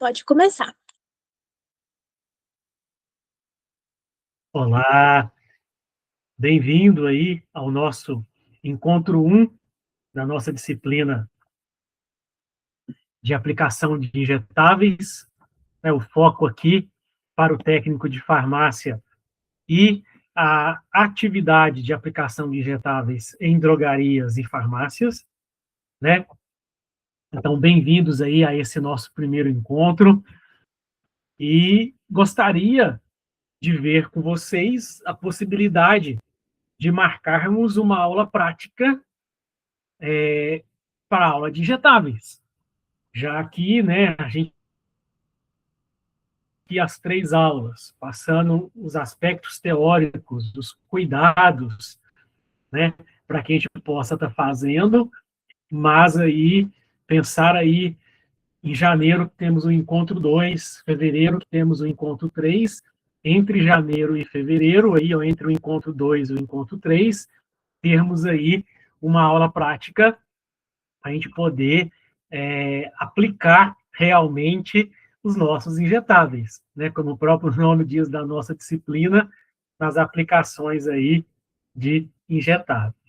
Pode começar. Olá, bem-vindo aí ao nosso encontro 1 da nossa disciplina de aplicação de injetáveis. O foco aqui para o técnico de farmácia e a atividade de aplicação de injetáveis em drogarias e farmácias, né? Então, bem-vindos aí a esse nosso primeiro encontro e gostaria de ver com vocês a possibilidade de marcarmos uma aula prática para a aula de injetáveis, já que, né, a gente aqui as 3 aulas, passando os aspectos teóricos, dos cuidados, né, para que a gente possa estar fazendo, mas aí, pensar aí, em janeiro temos o encontro 2, fevereiro temos o encontro 3, entre janeiro e fevereiro, aí, ou entre o encontro 2 e o encontro 3, termos aí uma aula prática a gente poder aplicar realmente os nossos injetáveis, né? Como o próprio nome diz da nossa disciplina, nas aplicações aí de injetáveis.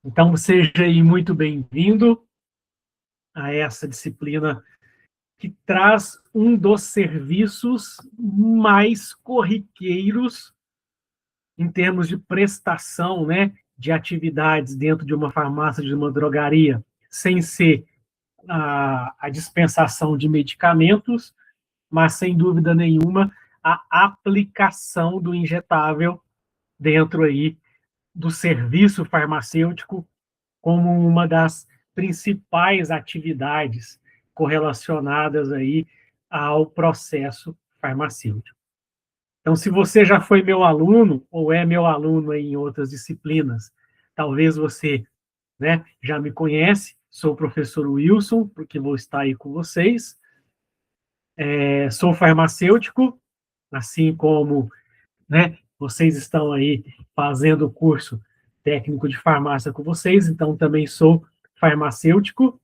Então, seja aí muito bem-vindo a essa disciplina que traz um dos serviços mais corriqueiros em termos de prestação, né, de atividades dentro de uma farmácia, de uma drogaria, sem ser a dispensação de medicamentos, mas, sem dúvida nenhuma, a aplicação do injetável dentro aí do serviço farmacêutico como uma das principais atividades correlacionadas aí ao processo farmacêutico. Então, se você já foi meu aluno, ou é meu aluno em outras disciplinas, talvez você, né, já me conhece, sou o professor Wilson, porque vou estar aí com vocês. Sou farmacêutico, assim como, né, vocês estão aí fazendo o curso técnico de farmácia com vocês, então também sou farmacêutico,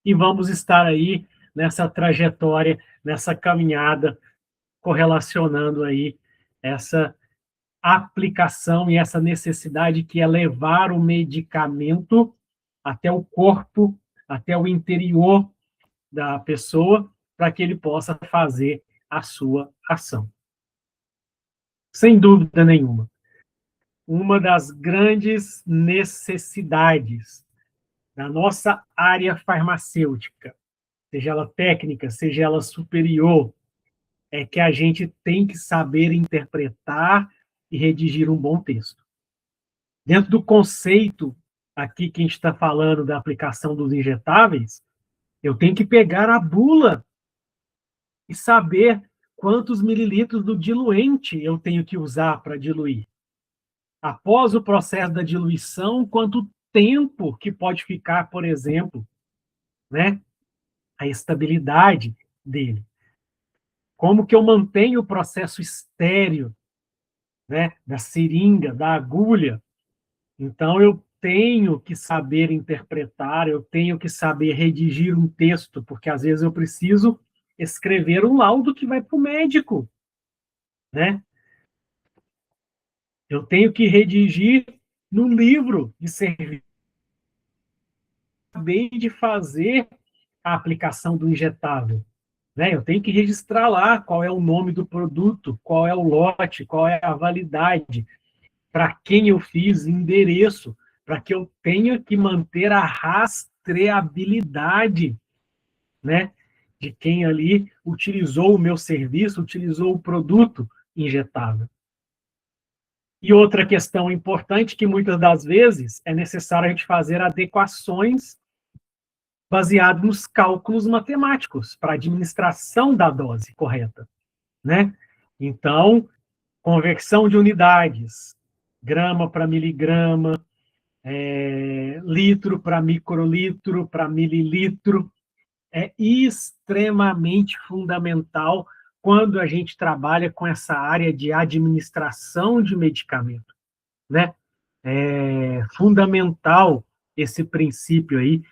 e vamos estar aí nessa trajetória, nessa caminhada, correlacionando aí essa aplicação e essa necessidade que é levar o medicamento até o corpo, até o interior da pessoa, para que ele possa fazer a sua ação. Sem dúvida nenhuma, uma das grandes necessidades da nossa área farmacêutica, seja ela técnica, seja ela superior, é que a gente tem que saber interpretar e redigir um bom texto. Dentro do conceito aqui que a gente está falando da aplicação dos injetáveis, eu tenho que pegar a bula e saber quantos mililitros do diluente eu tenho que usar para diluir. Após o processo da diluição, quanto tempo que pode ficar, por exemplo, né, a estabilidade dele. Como que eu mantenho o processo estéreo, né, da seringa, da agulha. Então, eu tenho que saber interpretar, eu tenho que saber redigir um texto, porque às vezes eu preciso escrever um laudo que vai para o médico, né? Eu tenho que redigir no livro de serviço. Acabei de fazer a aplicação do injetável, né? Eu tenho que registrar lá qual é o nome do produto, qual é o lote, qual é a validade, para quem eu fiz, endereço, para que eu tenha que manter a rastreabilidade, né, de quem ali utilizou o meu serviço, utilizou o produto injetável. E outra questão importante, que muitas das vezes é necessário a gente fazer adequações baseado nos cálculos matemáticos para a administração da dose correta, né? Então, conversão de unidades, grama para miligrama, litro para microlitro, para mililitro, é extremamente fundamental quando a gente trabalha com essa área de administração de medicamento, né? É fundamental esse princípio aí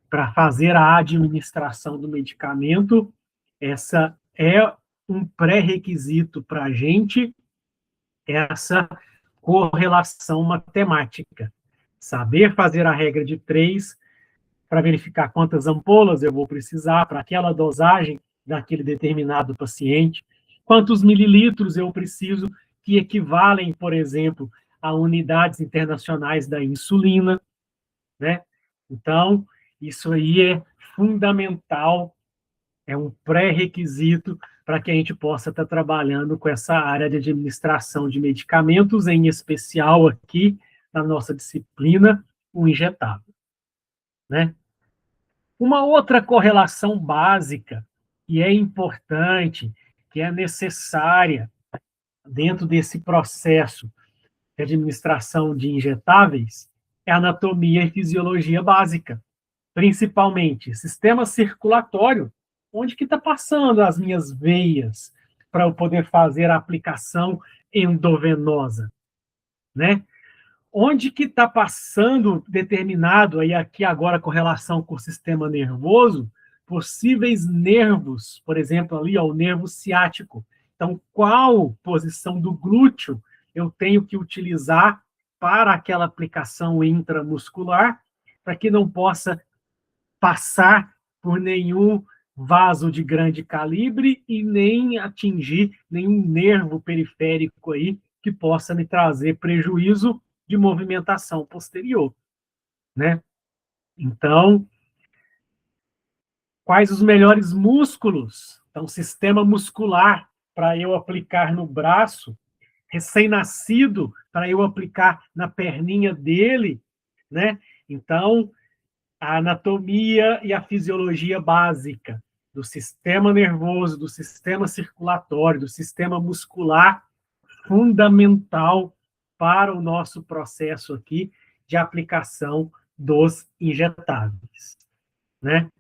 para fazer a administração do medicamento, essa é um pré-requisito para a gente, essa correlação matemática. Saber fazer a regra de 3 para verificar quantas ampolas eu vou precisar para aquela dosagem daquele determinado paciente, quantos mililitros eu preciso, que equivalem, por exemplo, a unidades internacionais da insulina, né? Então, isso aí é fundamental, é um pré-requisito para que a gente possa estar trabalhando com essa área de administração de medicamentos, em especial aqui na nossa disciplina, o injetável, né? Uma outra correlação básica que é importante, que é necessária dentro desse processo de administração de injetáveis, é a anatomia e fisiologia básica, principalmente sistema circulatório, onde que está passando as minhas veias para eu poder fazer a aplicação endovenosa, né? Onde que está passando determinado, aí aqui agora com relação com o sistema nervoso, possíveis nervos, por exemplo, ali, ó, o nervo ciático. Então, qual posição do glúteo eu tenho que utilizar para aquela aplicação intramuscular, para que não possa passar por nenhum vaso de grande calibre e nem atingir nenhum nervo periférico aí que possa me trazer prejuízo de movimentação posterior, né? Então, quais os melhores músculos? Então, sistema muscular para eu aplicar no braço, recém-nascido para eu aplicar na perninha dele, né? Então, a anatomia e a fisiologia básica do sistema nervoso, do sistema circulatório, do sistema muscular, fundamental para o nosso processo aqui de aplicação dos injetáveis, né?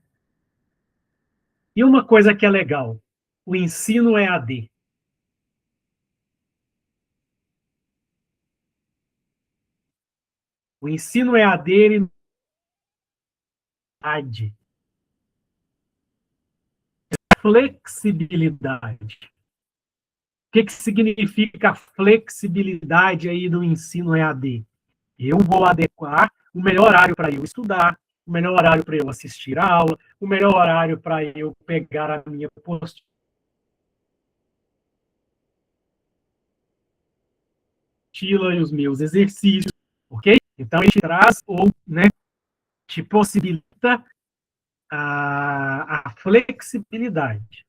E uma coisa que é legal, o ensino EAD. O ensino EAD, ele flexibilidade. O que significa a flexibilidade aí do ensino EAD? Eu vou adequar o melhor horário para eu estudar, o melhor horário para eu assistir a aula, o melhor horário para eu pegar a minha apostila e os meus exercícios, ok? Então, ele te traz, ou, né, te possibilita a flexibilidade.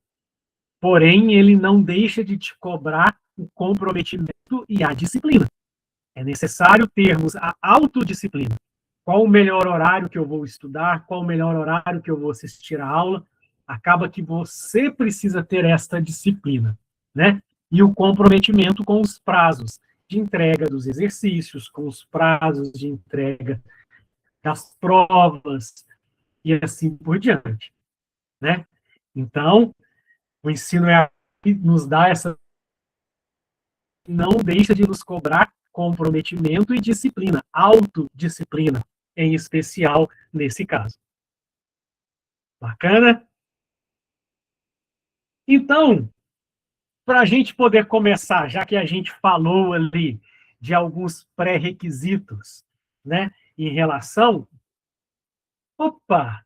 Porém, ele não deixa de te cobrar o comprometimento e a disciplina. É necessário termos a autodisciplina. Qual o melhor horário que eu vou estudar? Qual o melhor horário que eu vou assistir a aula? Acaba que você precisa ter esta disciplina, né? E o comprometimento com os prazos de entrega dos exercícios, com os prazos de entrega das provas e assim por diante, né? Então, o ensino nos dá essa, não deixa de nos cobrar comprometimento e disciplina, autodisciplina, em especial nesse caso. Bacana? Então, para a gente poder começar, já que a gente falou ali de alguns pré-requisitos, né, em relação, opa,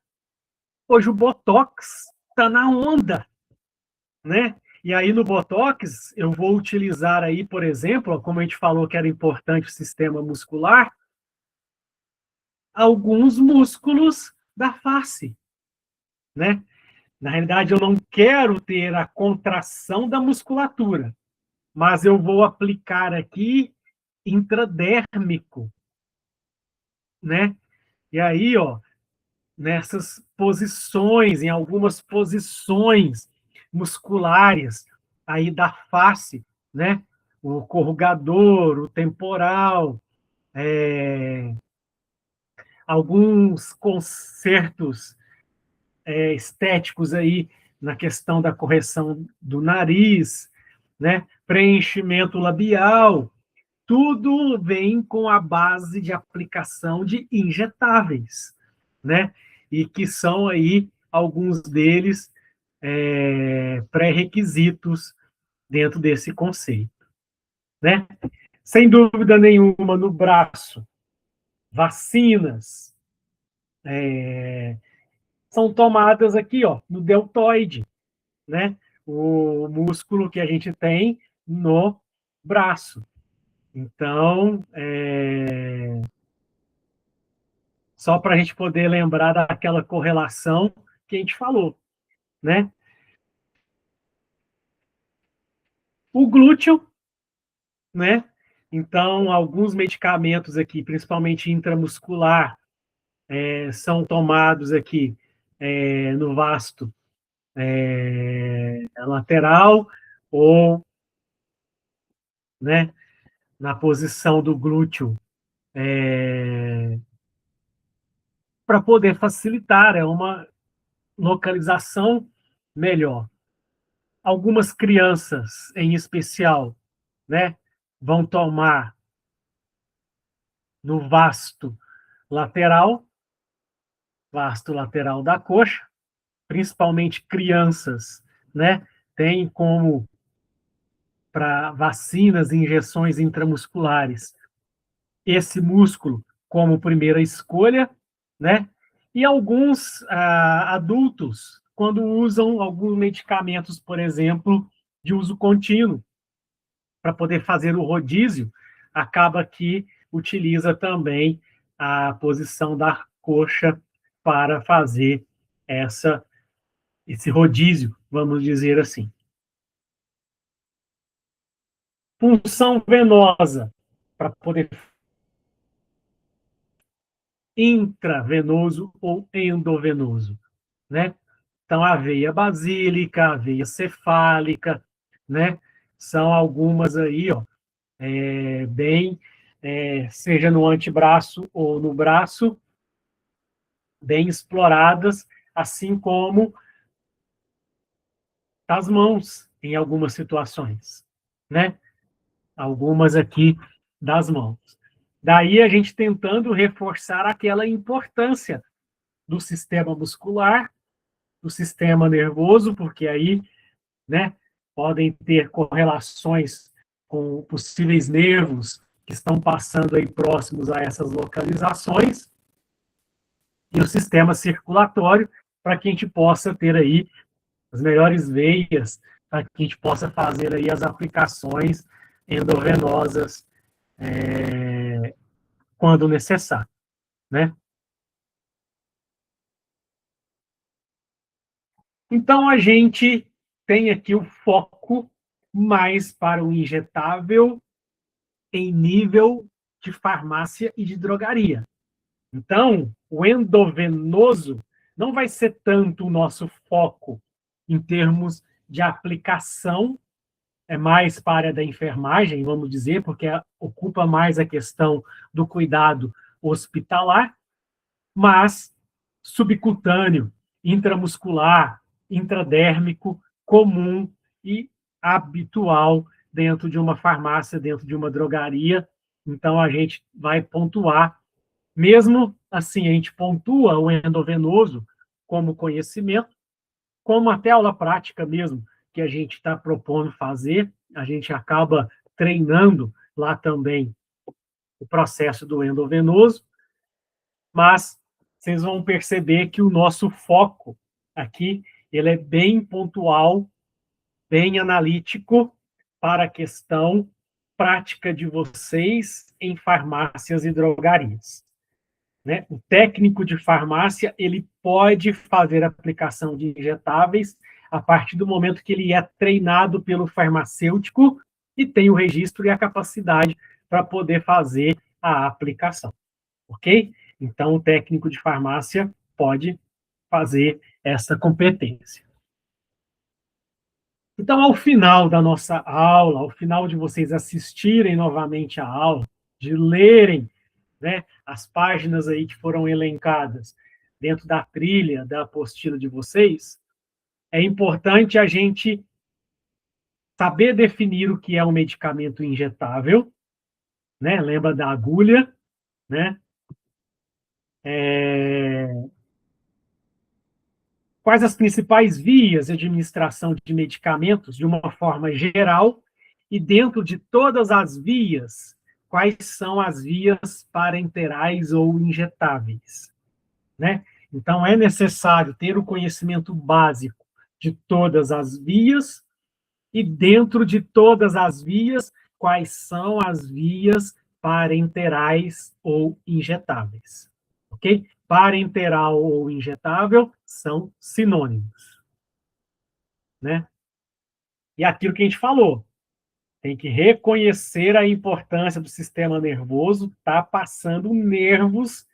hoje o Botox está na onda, né? E aí no Botox eu vou utilizar aí, por exemplo, como a gente falou que era importante o sistema muscular, alguns músculos da face, né? Na realidade, eu não quero ter a contração da musculatura, mas eu vou aplicar aqui intradérmico, né? E aí, ó, nessas posições, em algumas posições musculares aí da face, né? O corrugador, o temporal, alguns concertos estéticos aí na questão da correção do nariz, né? Preenchimento labial, tudo vem com a base de aplicação de injetáveis, né? e que são aí alguns deles pré-requisitos dentro desse conceito, né? Sem dúvida nenhuma, no braço, vacinas são tomadas aqui, ó, no deltoide, né? O músculo que a gente tem no braço. Então, só para a gente poder lembrar daquela correlação que a gente falou, né? O glúteo, né? Então, alguns medicamentos aqui, principalmente intramuscular, são tomados aqui no vasto lateral ou, né, na posição do glúteo, para poder facilitar, uma localização melhor. Algumas crianças, em especial, né, vão tomar no vasto lateral da coxa, principalmente crianças, né, tem como para vacinas e injeções intramusculares esse músculo como primeira escolha, né? E alguns adultos, quando usam alguns medicamentos, por exemplo, de uso contínuo, para poder fazer o rodízio, acaba que utiliza também a posição da coxa para fazer esse rodízio, vamos dizer assim. Punção venosa, para poder intravenoso ou endovenoso, né? Então, a veia basílica, a veia cefálica, né? São algumas aí, ó, bem, seja no antebraço ou no braço, bem exploradas, assim como as mãos, em algumas situações, né? Algumas aqui das mãos. Daí a gente tentando reforçar aquela importância do sistema muscular, do sistema nervoso, porque aí, né, podem ter correlações com possíveis nervos que estão passando aí próximos a essas localizações, e o sistema circulatório, para que a gente possa ter aí as melhores veias, para que a gente possa fazer aí as aplicações endovenosas quando necessário, né? Então, a gente tem aqui o foco mais para o injetável em nível de farmácia e de drogaria. Então, o endovenoso não vai ser tanto o nosso foco em termos de aplicação, é mais para a área da enfermagem, vamos dizer, porque ocupa mais a questão do cuidado hospitalar, mas subcutâneo, intramuscular, intradérmico, comum e habitual dentro de uma farmácia, dentro de uma drogaria. Então, a gente vai pontuar, mesmo assim, a gente pontua o endovenoso como conhecimento, como até aula prática mesmo, que a gente está propondo fazer, a gente acaba treinando lá também o processo do endovenoso, mas vocês vão perceber que o nosso foco aqui ele é bem pontual, bem analítico para a questão prática de vocês em farmácias e drogarias, né? O técnico de farmácia ele pode fazer aplicação de injetáveis a partir do momento que ele é treinado pelo farmacêutico e tem o registro e a capacidade para poder fazer a aplicação, ok? Então, o técnico de farmácia pode fazer essa competência. Então, ao final da nossa aula, ao final de vocês assistirem novamente a aula, de lerem, né, as páginas aí que foram elencadas dentro da trilha da apostila de vocês, é importante a gente saber definir o que é um medicamento injetável, né? Lembra da agulha, né? Quais as principais vias de administração de medicamentos de uma forma geral e dentro de todas as vias, quais são as vias parenterais ou injetáveis, né? Então, é necessário ter o conhecimento básico de todas as vias e dentro de todas as vias, quais são as vias parenterais ou injetáveis, ok? Parenteral ou injetável são sinônimos, né? E aquilo que a gente falou, tem que reconhecer a importância do sistema nervoso, tá passando nervos,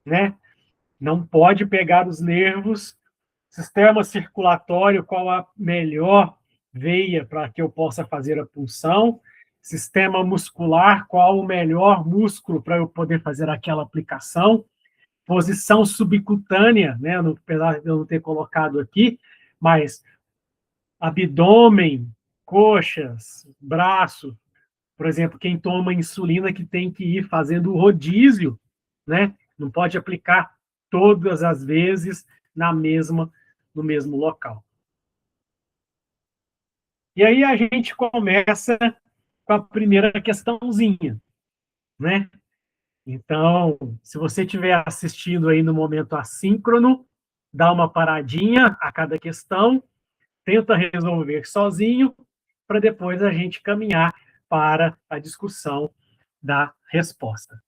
né? Não pode pegar os nervos. Sistema circulatório, qual a melhor veia para que eu possa fazer a punção? Sistema muscular, qual o melhor músculo para eu poder fazer aquela aplicação? Posição subcutânea, né? Apesar de eu não ter colocado aqui, mas abdômen, coxas, braço, por exemplo, quem toma insulina que tem que ir fazendo o rodízio, né? Não pode aplicar todas as vezes no mesmo local. E aí a gente começa com a primeira questãozinha, né? Então, se você estiver assistindo aí no momento assíncrono, dá uma paradinha a cada questão, tenta resolver sozinho, para depois a gente caminhar para a discussão da resposta.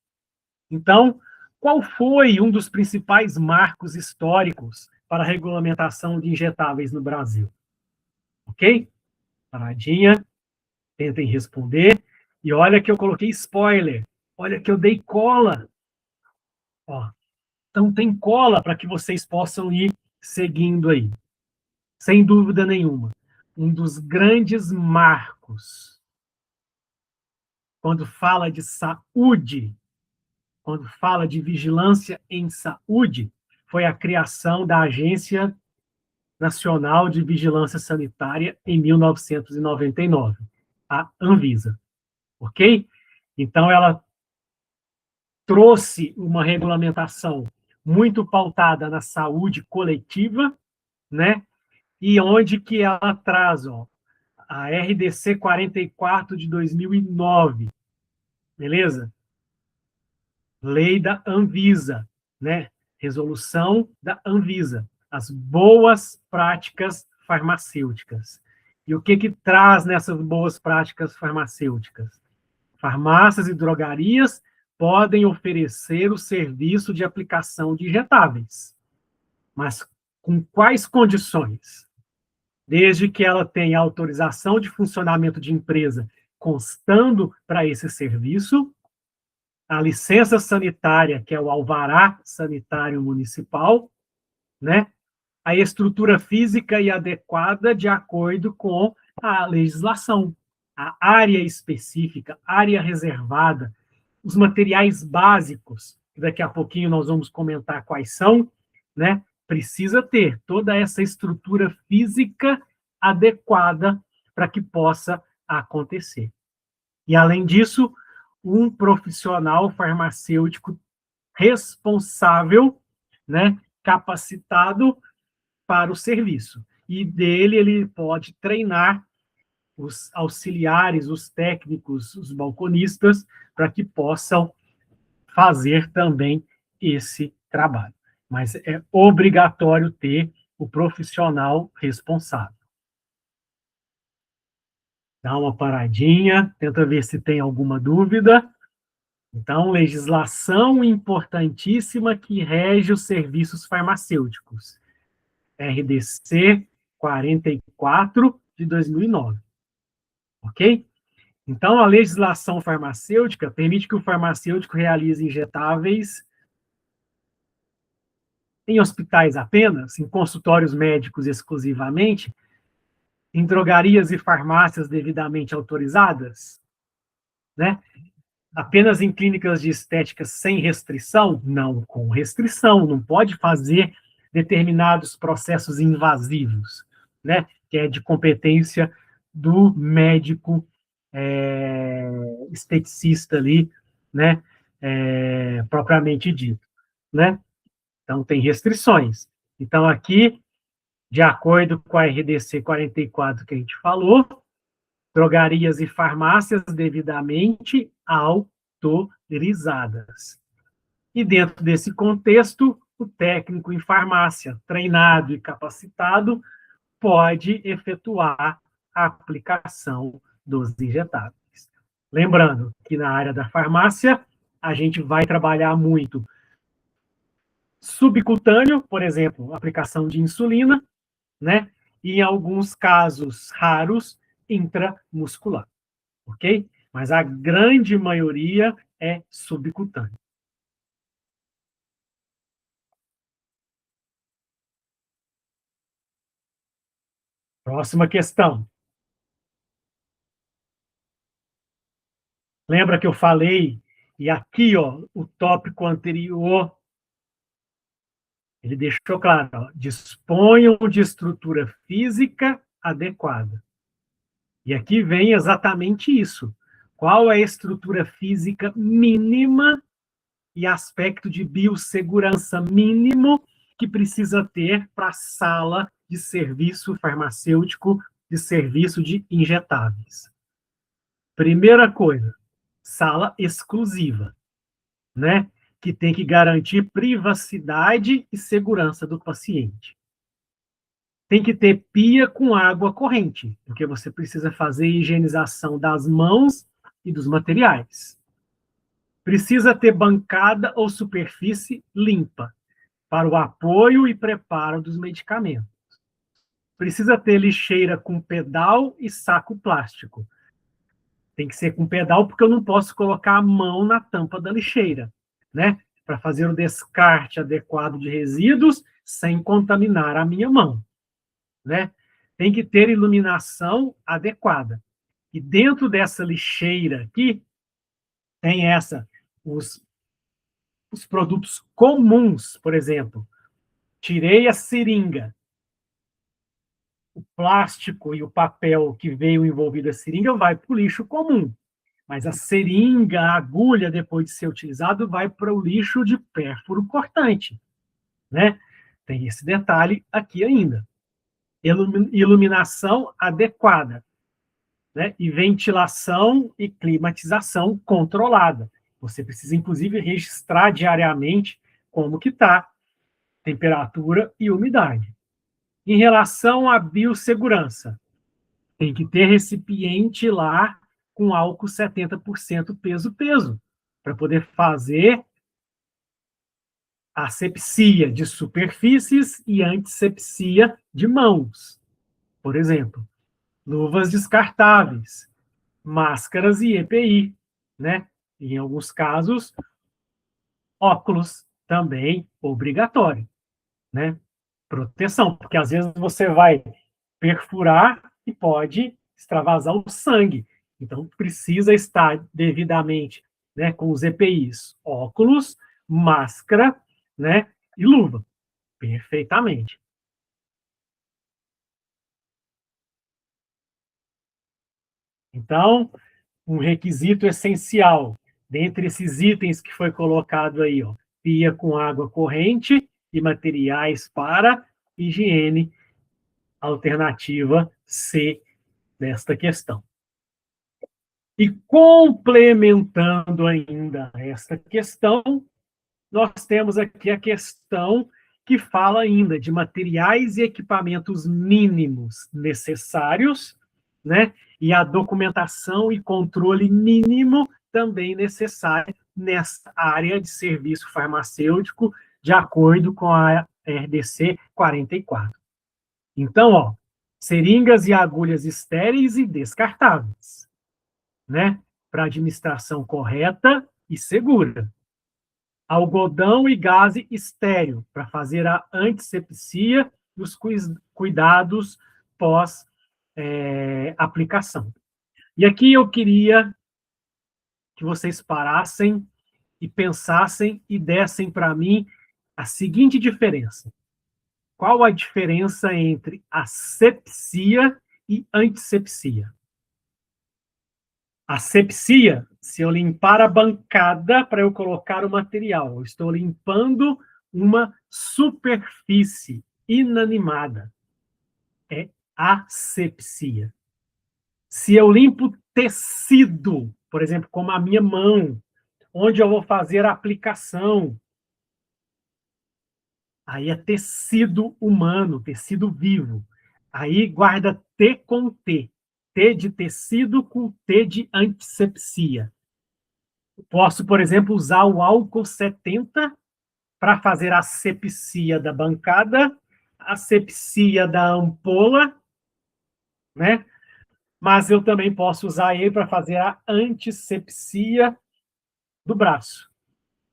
Então, qual foi um dos principais marcos históricos para a regulamentação de injetáveis no Brasil? Ok? Paradinha, tentem responder. E olha que eu coloquei spoiler. Olha que eu dei cola. Ó, então, tem cola para que vocês possam ir seguindo aí. Sem dúvida nenhuma. Um dos grandes marcos, quando fala de saúde, quando fala de vigilância em saúde, foi a criação da Agência Nacional de Vigilância Sanitária em 1999, a Anvisa, ok? Então, ela trouxe uma regulamentação muito pautada na saúde coletiva, né? E onde que ela traz, ó, a RDC 44 de 2009, beleza? Lei da Anvisa, né? Resolução da Anvisa, as boas práticas farmacêuticas. E o que que traz nessas boas práticas farmacêuticas? Farmácias e drogarias podem oferecer o serviço de aplicação de injetáveis, mas com quais condições? Desde que ela tenha autorização de funcionamento de empresa constando para esse serviço, a licença sanitária, que é o alvará sanitário municipal, né? A estrutura física e adequada de acordo com a legislação, a área específica, área reservada, os materiais básicos, que daqui a pouquinho nós vamos comentar quais são, né? Precisa ter toda essa estrutura física adequada para que possa acontecer. E, além disso, um profissional farmacêutico responsável, né, capacitado para o serviço. E dele ele pode treinar os auxiliares, os técnicos, os balconistas, para que possam fazer também esse trabalho. Mas é obrigatório ter o profissional responsável. Dá uma paradinha, tenta ver se tem alguma dúvida. Então, legislação importantíssima que rege os serviços farmacêuticos. RDC 44 de 2009. Ok? Então, a legislação farmacêutica permite que o farmacêutico realize injetáveis em hospitais apenas, em consultórios médicos exclusivamente, em drogarias e farmácias devidamente autorizadas, né? Apenas em clínicas de estética sem restrição? Não, com restrição, não pode fazer determinados processos invasivos, né? Que é de competência do médico esteticista ali, né? Propriamente dito, né? Então, tem restrições. Então, aqui, de acordo com a RDC 44 que a gente falou, drogarias e farmácias devidamente autorizadas. E dentro desse contexto, o técnico em farmácia, treinado e capacitado, pode efetuar a aplicação dos injetáveis. Lembrando que na área da farmácia, a gente vai trabalhar muito subcutâneo, por exemplo, aplicação de insulina, né? E em alguns casos raros, intramuscular, ok? Mas a grande maioria é subcutâneo. Próxima questão. Lembra que eu falei, e aqui, ó, o tópico anterior, ele deixou claro, ó, disponham de estrutura física adequada. E aqui vem exatamente isso. Qual é a estrutura física mínima e aspecto de biossegurança mínimo que precisa ter para a sala de serviço farmacêutico, de serviço de injetáveis? Primeira coisa, sala exclusiva, né? Que tem que garantir privacidade e segurança do paciente. Tem que ter pia com água corrente, porque você precisa fazer higienização das mãos e dos materiais. Precisa ter bancada ou superfície limpa para o apoio e preparo dos medicamentos. Precisa ter lixeira com pedal e saco plástico. Tem que ser com pedal, porque eu não posso colocar a mão na tampa da lixeira, né? Para fazer o descarte adequado de resíduos sem contaminar a minha mão, né? Tem que ter iluminação adequada. E dentro dessa lixeira aqui, tem os produtos comuns, por exemplo. Tirei a seringa. O plástico e o papel que veio envolvido a seringa vai para o lixo comum. Mas a seringa, a agulha, depois de ser utilizado, vai para o lixo de pérfuro cortante, né? Tem esse detalhe aqui ainda. Iluminação adequada, né? E ventilação e climatização controlada. Você precisa, inclusive, registrar diariamente como que está temperatura e umidade. Em relação à biossegurança, tem que ter recipiente lá com álcool 70% peso-peso, para poder fazer asepsia de superfícies e antisepsia de mãos. Por exemplo, luvas descartáveis, máscaras e EPI, né? Em alguns casos, óculos também obrigatório, né? Proteção, porque às vezes você vai perfurar e pode extravasar o sangue. Então, precisa estar devidamente, né, com os EPIs, óculos, máscara, né, e luva. Perfeitamente. Então, um requisito essencial, dentre esses itens que foi colocado aí, ó, pia com água corrente e materiais para higiene, alternativa C desta questão. E complementando ainda esta questão, nós temos aqui a questão que fala ainda de materiais e equipamentos mínimos necessários, né? E a documentação e controle mínimo também necessário nessa área de serviço farmacêutico, de acordo com a RDC 44. Então, ó, seringas e agulhas estéreis e descartáveis, né? Para administração correta e segura. Algodão e gaze estéreo, para fazer a antisepsia e os cuidados pós-aplicação. E aqui eu queria que vocês parassem e pensassem e dessem para mim a seguinte diferença. Qual a diferença entre asepsia e antisepsia? Asepsia, se eu limpar a bancada para eu colocar o material, eu estou limpando uma superfície, inanimada. É asepsia. Se eu limpo tecido, por exemplo, como a minha mão, onde eu vou fazer a aplicação, aí é tecido humano, tecido vivo. Aí guarda T com T. T de tecido com T de antisepsia. Posso, por exemplo, usar o álcool 70 para fazer a asepsia da bancada, a asepsia da ampola, né? Mas eu também posso usar ele para fazer a antisepsia do braço.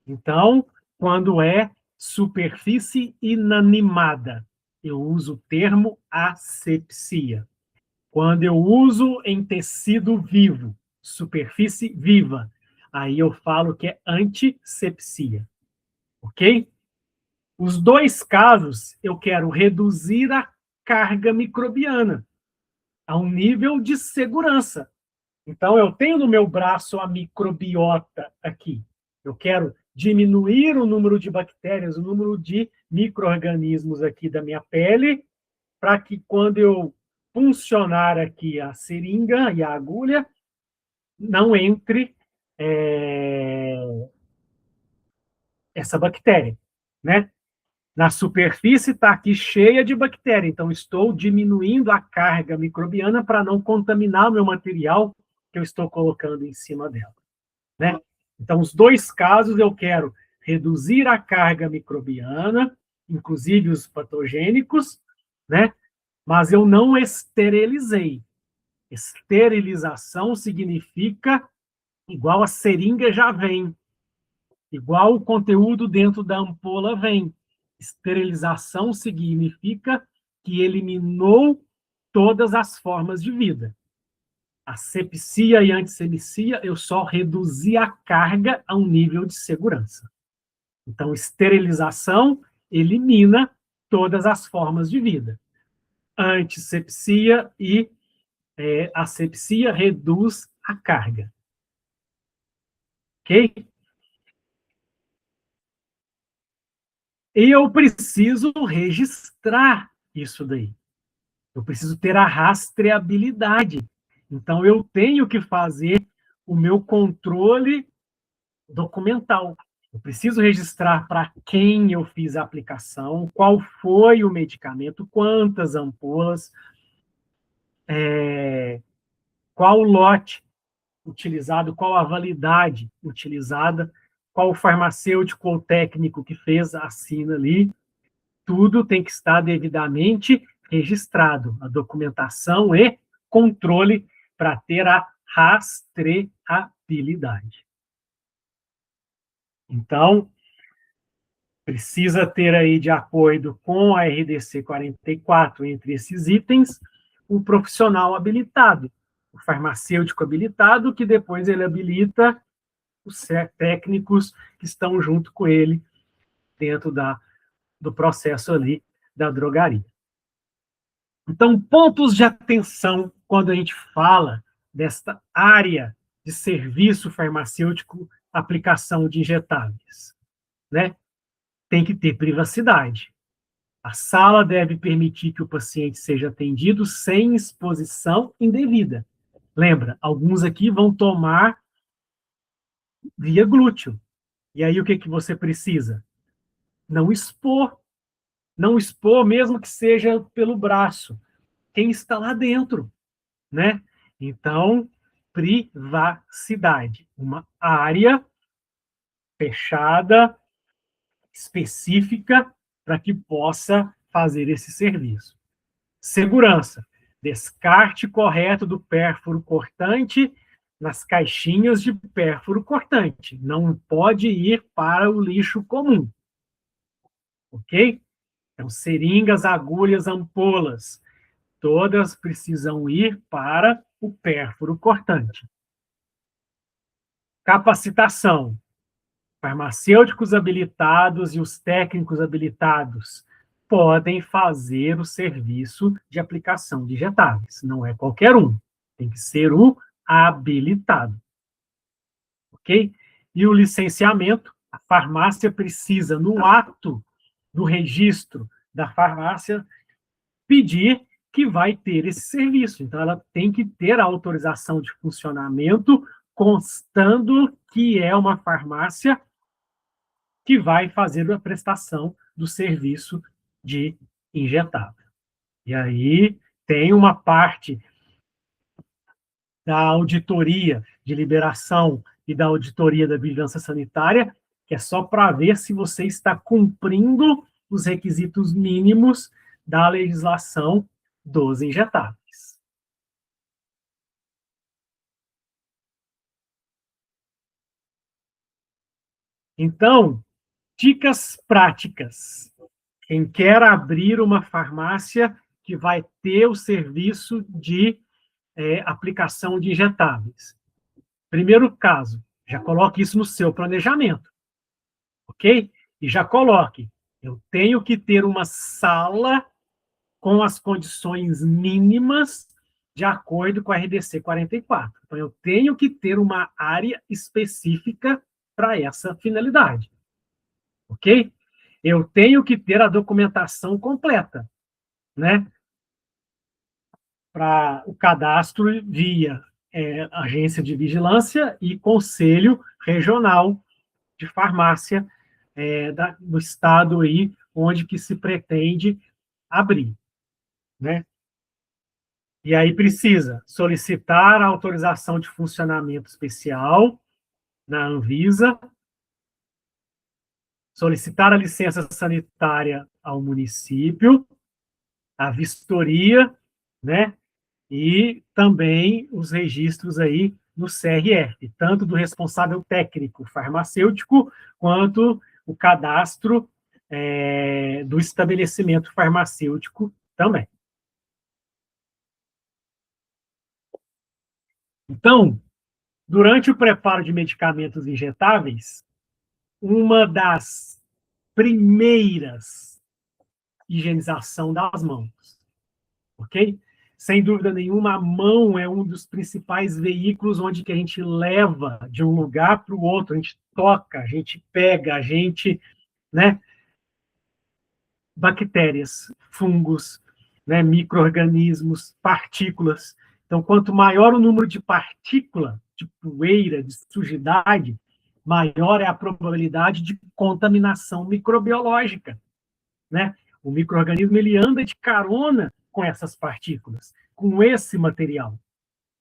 Então, quando é superfície inanimada, eu uso o termo asepsia. Quando eu uso em tecido vivo, superfície viva, aí eu falo que é antisepsia. Ok? Os dois casos, eu quero reduzir a carga microbiana a um nível de segurança. Então, eu tenho no meu braço a microbiota aqui. Eu quero diminuir o número de bactérias, o número de micro-organismos aqui da minha pele, para que quando eu funcionar aqui a seringa e a agulha, não entre essa bactéria, né? Na superfície está aqui cheia de bactéria, então estou diminuindo a carga microbiana para não contaminar o meu material que eu estou colocando em cima dela, né? Então, os dois casos eu quero reduzir a carga microbiana, inclusive os patogênicos, né? Mas eu não esterilizei. Esterilização significa igual a seringa já vem, igual o conteúdo dentro da ampola vem. Esterilização significa que eliminou todas as formas de vida. Asepsia e antisepsia, eu só reduzi a carga a um nível de segurança. Então, esterilização elimina todas as formas de vida. Antisepsia e asepsia reduz a carga. Ok? E eu preciso registrar isso daí. Eu preciso ter a rastreabilidade. Então, eu tenho que fazer o meu controle documental. Eu preciso registrar para quem eu fiz a aplicação, qual foi o medicamento, quantas ampolas, qual o lote utilizado, qual a validade utilizada, qual o farmacêutico ou técnico que fez a assina ali. Tudo tem que estar devidamente registrado, a documentação e controle para ter a rastreabilidade. Então, precisa ter aí, de acordo com a RDC 44, entre esses itens, um profissional habilitado, o farmacêutico habilitado, que depois ele habilita os técnicos que estão junto com ele dentro do processo ali da drogaria. Então, pontos de atenção quando a gente fala desta área de serviço farmacêutico, aplicação de injetáveis, né? Tem que ter privacidade. A sala deve permitir que o paciente seja atendido sem exposição indevida. Lembra, alguns aqui vão tomar via glúteo. E aí o que você precisa? Não expor. Não expor, mesmo que seja pelo braço. Quem está lá dentro, né? Então, privacidade. Uma área fechada, específica, para que possa fazer esse serviço. Segurança. Descarte correto do pérfuro cortante nas caixinhas de pérfuro cortante. Não pode ir para o lixo comum. Ok? Então, seringas, agulhas, ampolas, todas precisam ir para o pérfuro cortante. Capacitação. Farmacêuticos habilitados e os técnicos habilitados podem fazer o serviço de aplicação de injetáveis. Não é qualquer um. Tem que ser o habilitado. Ok? E o licenciamento, a farmácia precisa, no ato do registro da farmácia pedir que vai ter esse serviço. Então, ela tem que ter a autorização de funcionamento, constando que é uma farmácia que vai fazer a prestação do serviço de injetável. E aí tem uma parte da auditoria de liberação e da auditoria da vigilância sanitária, que é só para ver se você está cumprindo os requisitos mínimos da legislação dos injetáveis. Então, dicas práticas. Quem quer abrir uma farmácia que vai ter o serviço de aplicação de injetáveis. Primeiro caso, já coloque isso no seu planejamento, ok? E já coloque, eu tenho que ter uma sala com as condições mínimas de acordo com a RDC 44. Então, eu tenho que ter uma área específica para essa finalidade, ok? Eu tenho que ter a documentação completa, né? Para o cadastro via agência de vigilância e conselho regional de farmácia do estado aí, onde que se pretende abrir, né? E aí precisa solicitar a autorização de funcionamento especial na Anvisa, solicitar a licença sanitária ao município, a vistoria, né? E também os registros aí no CRF, tanto do responsável técnico farmacêutico, quanto o cadastro do estabelecimento farmacêutico também. Então, durante o preparo de medicamentos injetáveis, uma das primeiras higienização das mãos, ok? Sem dúvida nenhuma, a mão é um dos principais veículos onde que a gente leva de um lugar para o outro, a gente toca, a gente pega, a gente, né? Bactérias, fungos, né? Micro-organismos, partículas. Então, quanto maior o número de partícula, de poeira, de sujidade, maior é a probabilidade de contaminação microbiológica, né? O micro-organismo ele anda de carona com essas partículas, com esse material,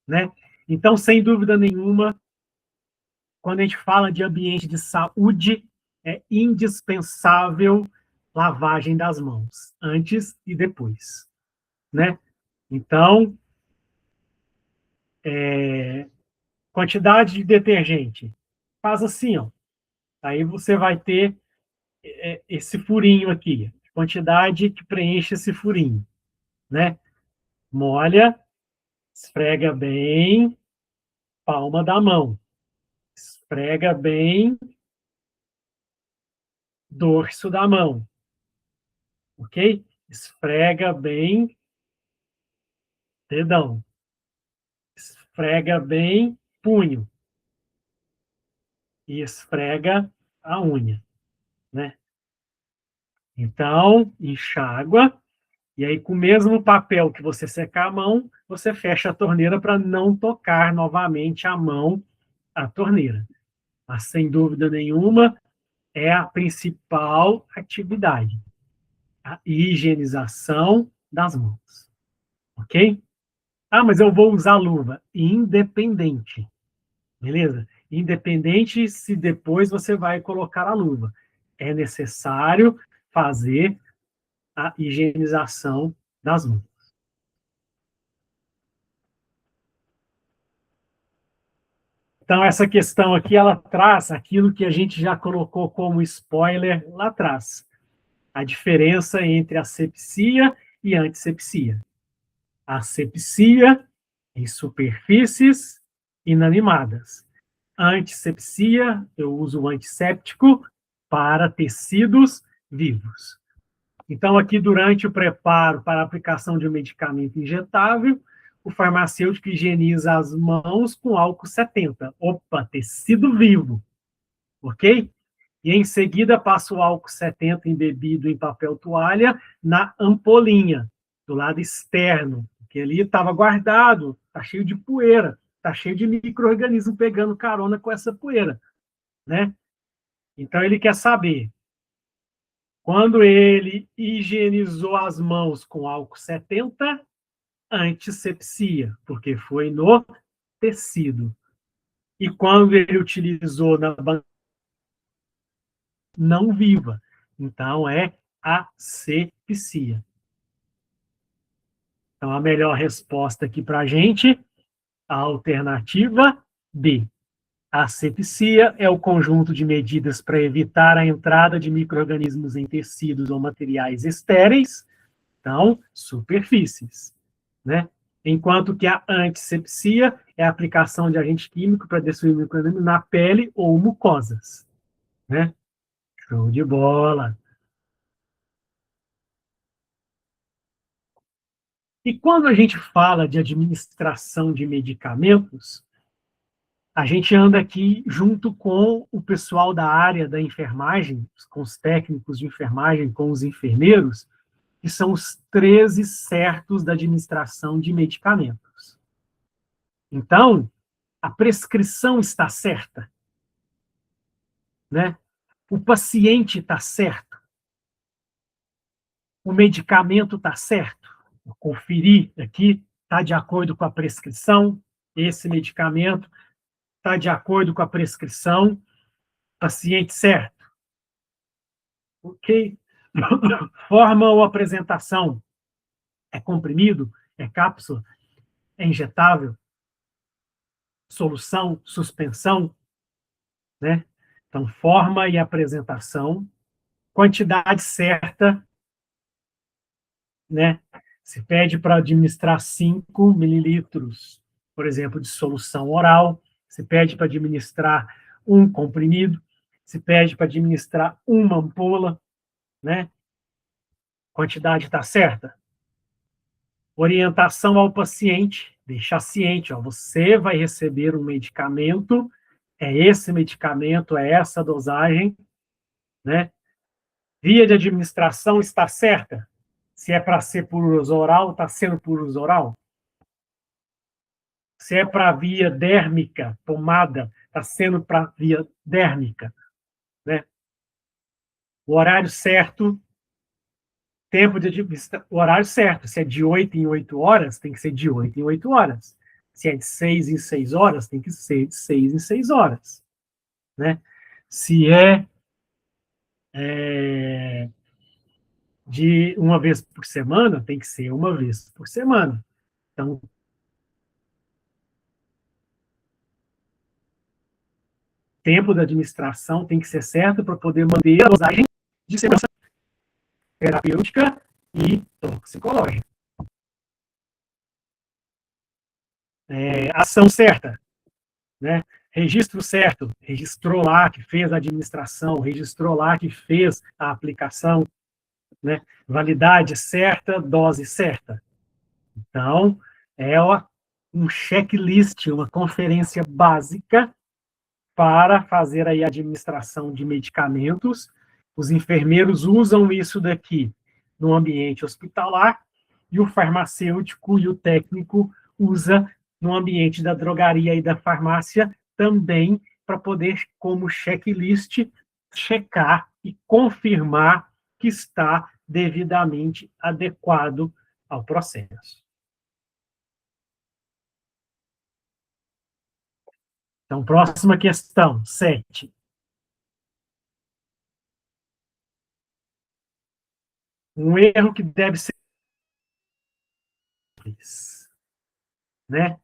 né? Então, sem dúvida nenhuma, quando a gente fala de ambiente de saúde, é indispensável lavagem das mãos, antes e depois, né? Então, quantidade de detergente, faz assim, ó. Aí você vai ter esse furinho aqui, quantidade que preenche esse furinho, né? Molha, esfrega bem, palma da mão. Esfrega bem dorso da mão, ok? Esfrega bem dedão. Esfrega bem punho. E esfrega a unha, né? Então, enxágua. E aí, com o mesmo papel que você secar a mão, você fecha a torneira para não tocar novamente a mão à torneira. Mas, sem dúvida nenhuma, é a principal atividade. A higienização das mãos. Ok? Ah, mas eu vou usar luva. Independente. Beleza? Independente se depois você vai colocar a luva. É necessário fazer a higienização das mãos. Então, essa questão aqui, ela traz aquilo que a gente já colocou como spoiler lá atrás. A diferença entre asepsia e antissepsia. Asepsia em superfícies inanimadas. Antissepsia, eu uso o antisséptico para tecidos vivos. Então, aqui, durante o preparo para a aplicação de um medicamento injetável, o farmacêutico higieniza as mãos com álcool 70. Opa, tecido vivo, ok? E em seguida passa o álcool 70 embebido em papel toalha na ampolinha, do lado externo, porque ali estava guardado, está cheio de poeira, está cheio de micro-organismo pegando carona com essa poeira, né? Então ele quer saber, quando ele higienizou as mãos com álcool 70, antisepsia, porque foi no tecido. E quando ele utilizou na não viva, então é asepsia. Então a melhor resposta aqui para a gente, a alternativa B. A asepsia é o conjunto de medidas para evitar a entrada de micro-organismos em tecidos ou materiais estéreis, então, superfícies, né? Enquanto que a antisepsia é a aplicação de agente químico para destruir micro-organismos na pele ou mucosas, né? Show de bola. E quando a gente fala de administração de medicamentos, a gente anda aqui junto com o pessoal da área da enfermagem, com os técnicos de enfermagem, com os enfermeiros, que são os 13 certos da administração de medicamentos. Então, a prescrição está certa, né? O paciente está certo, o medicamento está certo. Vou conferir aqui, está de acordo com a prescrição, esse medicamento está de acordo com a prescrição, paciente certo. Ok? Forma ou apresentação, é comprimido, é cápsula, é injetável, solução, suspensão, né? Então, forma e apresentação, quantidade certa, né? Se pede para administrar 5 mililitros, por exemplo, de solução oral, se pede para administrar um comprimido, se pede para administrar uma ampola, né? Quantidade está certa? Orientação ao paciente, deixar ciente, ó, você vai receber um medicamento, é esse medicamento, é essa dosagem, né? Via de administração está certa? Se é para ser por uso oral, está sendo por uso oral? Se é para via dérmica, tomada, está sendo para via dérmica, né? O horário certo, tempo de o horário certo, se é de 8 em 8 horas, tem que ser de 8 em 8 horas. Se é de 6 em 6 horas, tem que ser de 6 em 6 horas, né? Se é de uma vez por semana, tem que ser uma vez por semana. Então, tempo da administração tem que ser certo para poder manter a dosagem de segurança terapêutica e toxicológica. Ação certa, né? Registro certo, registrou lá que fez a administração, registrou lá que fez a aplicação, né? Validade certa, dose certa. Então, é um checklist, uma conferência básica para fazer aí a administração de medicamentos. Os enfermeiros usam isso daqui no ambiente hospitalar e o farmacêutico e o técnico usa no ambiente da drogaria e da farmácia também para poder, como checklist, checar e confirmar que está devidamente adequado ao processo. Então, próxima questão, 7. Um erro que deve ser, né?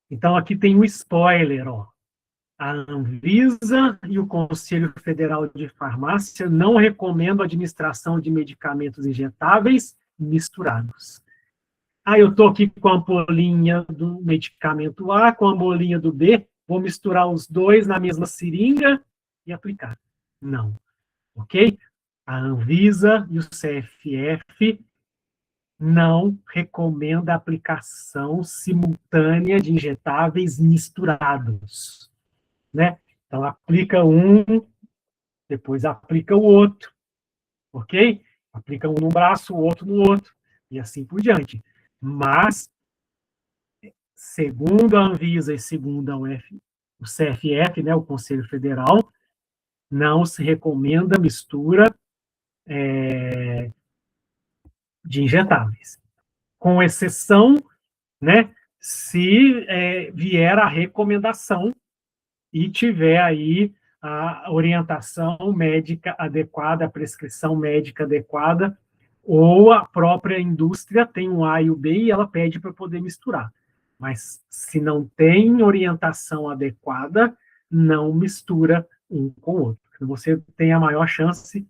Então, aqui tem um spoiler, ó. A Anvisa e o Conselho Federal de Farmácia não recomendam a administração de medicamentos injetáveis misturados. Eu estou aqui com a ampolinha do medicamento A, com a ampolinha do B, vou misturar os dois na mesma seringa e aplicar. Não, ok? A Anvisa e o CFF não recomenda a aplicação simultânea de injetáveis misturados, né? Então, aplica um, depois aplica o outro, ok? Aplica um no braço, o outro no outro, e assim por diante. Mas, segundo a Anvisa e segundo o CFF, né, o Conselho Federal, não se recomenda mistura de injetáveis, com exceção, né, se vier a recomendação e tiver aí a orientação médica adequada, a prescrição médica adequada, ou a própria indústria tem um A e o B e ela pede para poder misturar. Mas se não tem orientação adequada, não mistura um com o outro. Você tem a maior chance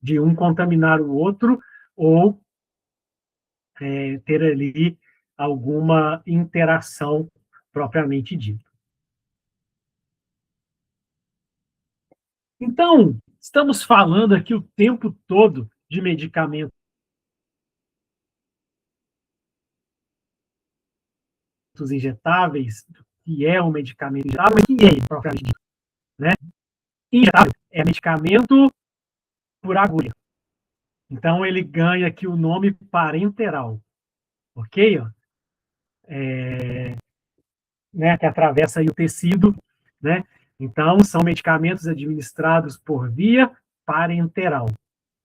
de um contaminar o outro ou ter ali alguma interação propriamente dita. Então, estamos falando aqui o tempo todo de medicamentos injetáveis, que é um medicamento injetável, mas que é propriamente dito, né? Injetável é medicamento por agulha. Então, ele ganha aqui o nome parenteral, ok? Ó? Né, que atravessa aí o tecido, né? Então, são medicamentos administrados por via parenteral.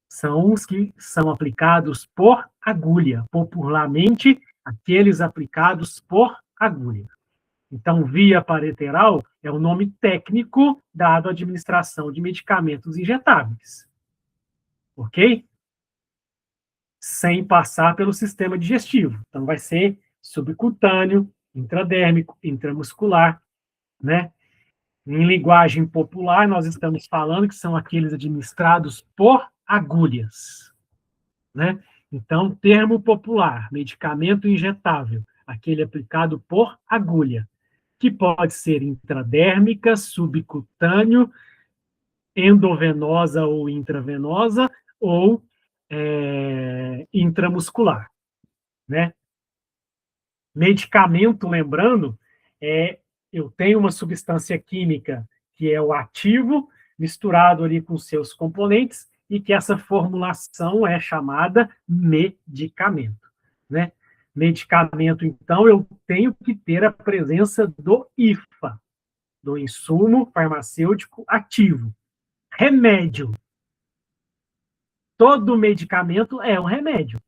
São os que são aplicados por agulha, popularmente aqueles aplicados por agulha. Então, via parenteral é o nome técnico dado à administração de medicamentos injetáveis, ok? Sem passar pelo sistema digestivo. Então, vai ser subcutâneo, intradérmico, intramuscular, né? Em linguagem popular, nós estamos falando que são aqueles administrados por agulhas, né? Então, termo popular, medicamento injetável, aquele aplicado por agulha, que pode ser intradérmica, subcutâneo, endovenosa ou intravenosa, ou intramuscular, né? Medicamento, lembrando, eu tenho uma substância química que é o ativo, misturado ali com seus componentes, e que essa formulação é chamada medicamento, né? Medicamento, então, eu tenho que ter a presença do IFA, do insumo farmacêutico ativo. Remédio. Todo medicamento é um remédio,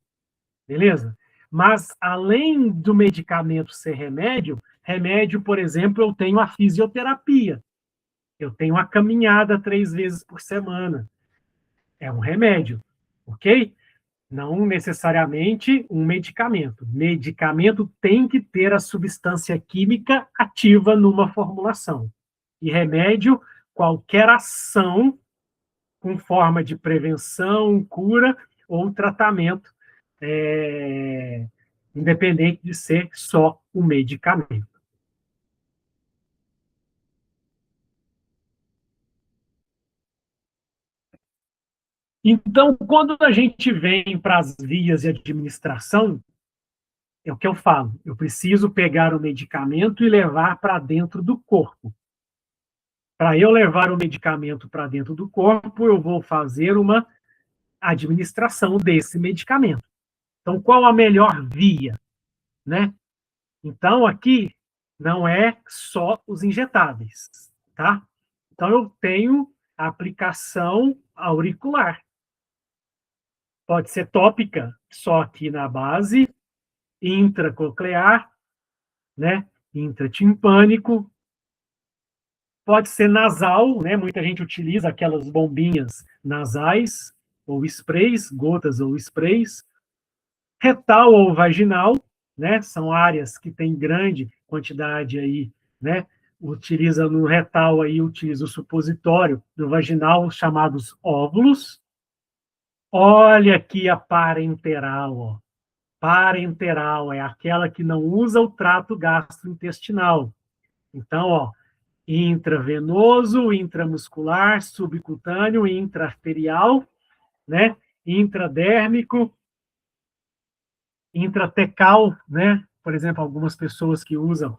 beleza? Mas, além do medicamento ser remédio, por exemplo, eu tenho a fisioterapia. Eu tenho a caminhada 3 vezes por semana. É um remédio, ok? Não necessariamente um medicamento. Medicamento tem que ter a substância química ativa numa formulação. E remédio, qualquer ação com forma de prevenção, cura ou tratamento, independente de ser só o medicamento. Então, quando a gente vem para as vias de administração, é o que eu falo, eu preciso pegar o medicamento e levar para dentro do corpo. Para eu levar o medicamento para dentro do corpo, eu vou fazer uma administração desse medicamento. Então, qual a melhor via, né? Então, aqui não é só os injetáveis, tá? Então, eu tenho a aplicação auricular. Pode ser tópica, só aqui na base, intracoclear, né? Intratimpânico. Pode ser nasal, né? Muita gente utiliza aquelas bombinhas nasais, ou sprays, gotas ou sprays. Retal ou vaginal, né? São áreas que têm grande quantidade aí, né? Utiliza no retal aí, utiliza o supositório, no vaginal, os chamados óvulos. Olha aqui a parenteral, ó. Parenteral é aquela que não usa o trato gastrointestinal. Então, ó, intravenoso, intramuscular, subcutâneo, intraarterial, né? Intradérmico, intratecal, né? Por exemplo, algumas pessoas que usam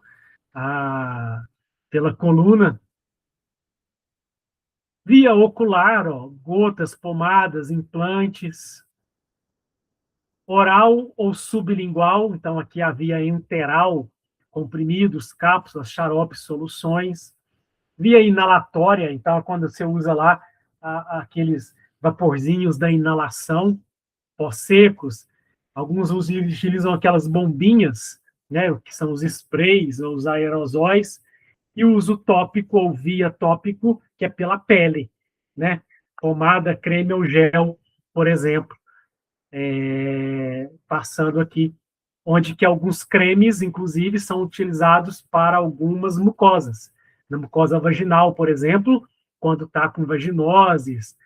pela coluna, Via ocular, ó, gotas, pomadas, implantes. Oral ou sublingual, então aqui a via enteral, comprimidos, cápsulas, xaropes, soluções. Via inalatória, então é quando você usa lá aqueles vaporzinhos da inalação, pós secos. Alguns utilizam aquelas bombinhas, né, que são os sprays ou os aerosóis, e o uso tópico ou via tópico, que é pela pele, né? Pomada, creme ou gel, por exemplo. Passando aqui, onde que alguns cremes, inclusive, são utilizados para algumas mucosas. Na mucosa vaginal, por exemplo, quando está com vaginoses,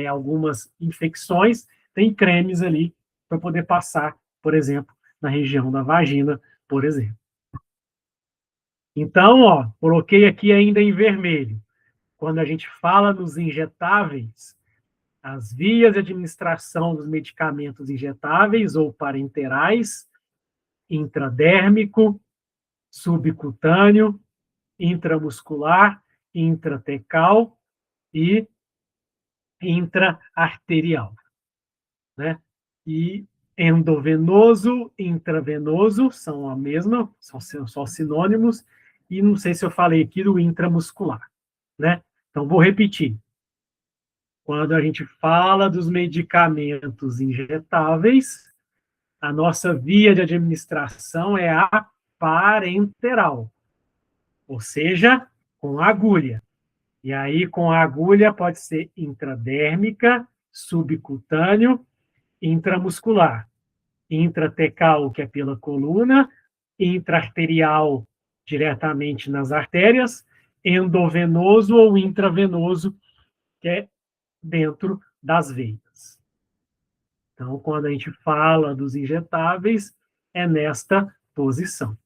algumas infecções, tem cremes ali para poder passar, por exemplo, na região da vagina, por exemplo. Então, ó, coloquei aqui ainda em vermelho. Quando a gente fala nos injetáveis, as vias de administração dos medicamentos injetáveis ou parenterais, intradérmico, subcutâneo, intramuscular, intratecal e intraarterial, né? E endovenoso, intravenoso são a mesma, são só sinônimos, e não sei se eu falei aqui do intramuscular, né? Então, vou repetir. Quando a gente fala dos medicamentos injetáveis, a nossa via de administração é a parenteral, ou seja, com agulha. E aí, com a agulha, pode ser intradérmica, subcutâneo, intramuscular. Intratecal, que é pela coluna, intraarterial, diretamente nas artérias, endovenoso ou intravenoso, que é dentro das veias. Então, quando a gente fala dos injetáveis, é nesta posição.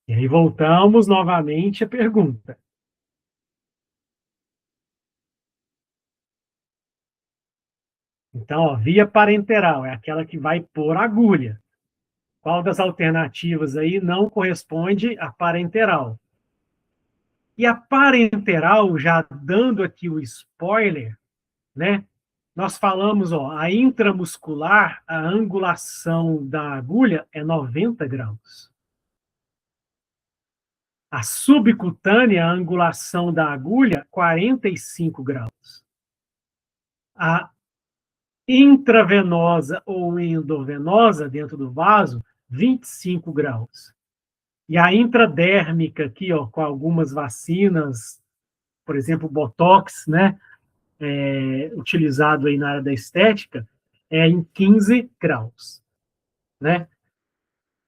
E aí voltamos novamente à pergunta. Então, ó, via parenteral é aquela que vai por agulha. Qual das alternativas aí não corresponde à parenteral? E a parenteral, já dando aqui o spoiler, né? Nós falamos, ó, a intramuscular, a angulação da agulha é 90 graus. A subcutânea, a angulação da agulha, 45 graus. A intravenosa ou endovenosa, dentro do vaso, 25 graus. E a intradérmica, aqui, ó, com algumas vacinas, por exemplo, Botox, né, utilizado aí na área da estética, é em 15 graus, né?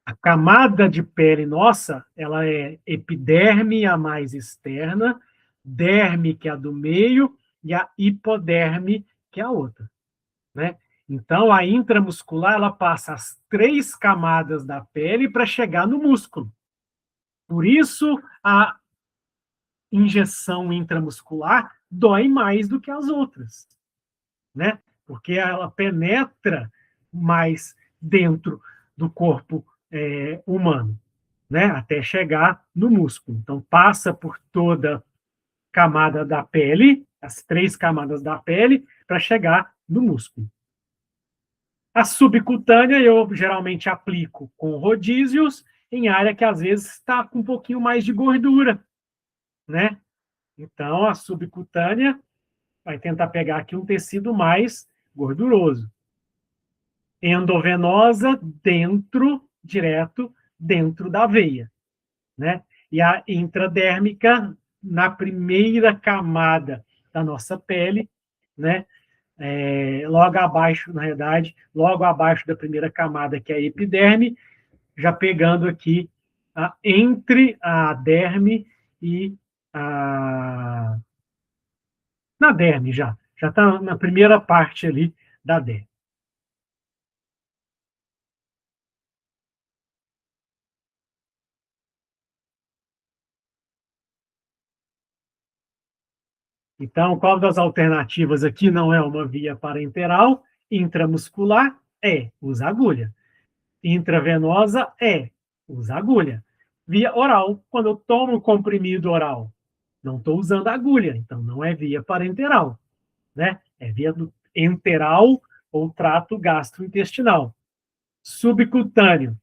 A camada de pele nossa, ela é epiderme, a mais externa, derme, que é a do meio, e a hipoderme, que é a outra, né? Então, a intramuscular, ela passa as 3 camadas da pele para chegar no músculo. Por isso, a injeção intramuscular dói mais do que as outras, né? Porque ela penetra mais dentro do corpo humano, né? Até chegar no músculo. Então, passa por toda camada da pele, as 3 camadas da pele, para chegar no músculo. A subcutânea eu geralmente aplico com rodízios em área que às vezes está com um pouquinho mais de gordura, né? Então, a subcutânea vai tentar pegar aqui um tecido mais gorduroso. Endovenosa, direto dentro da veia, né? E a intradérmica, na primeira camada da nossa pele, né? Logo abaixo, na realidade, logo abaixo da primeira camada, que é a epiderme, já pegando aqui entre a derme e a... na derme já está na primeira parte ali da derme. Então, qual das alternativas aqui não é uma via parenteral? Intramuscular é, usa agulha. Intravenosa é, usa agulha. Via oral, quando eu tomo comprimido oral, Não estou usando agulha, então não é via parenteral, né? É via do enteral ou trato gastrointestinal. Subcutâneo,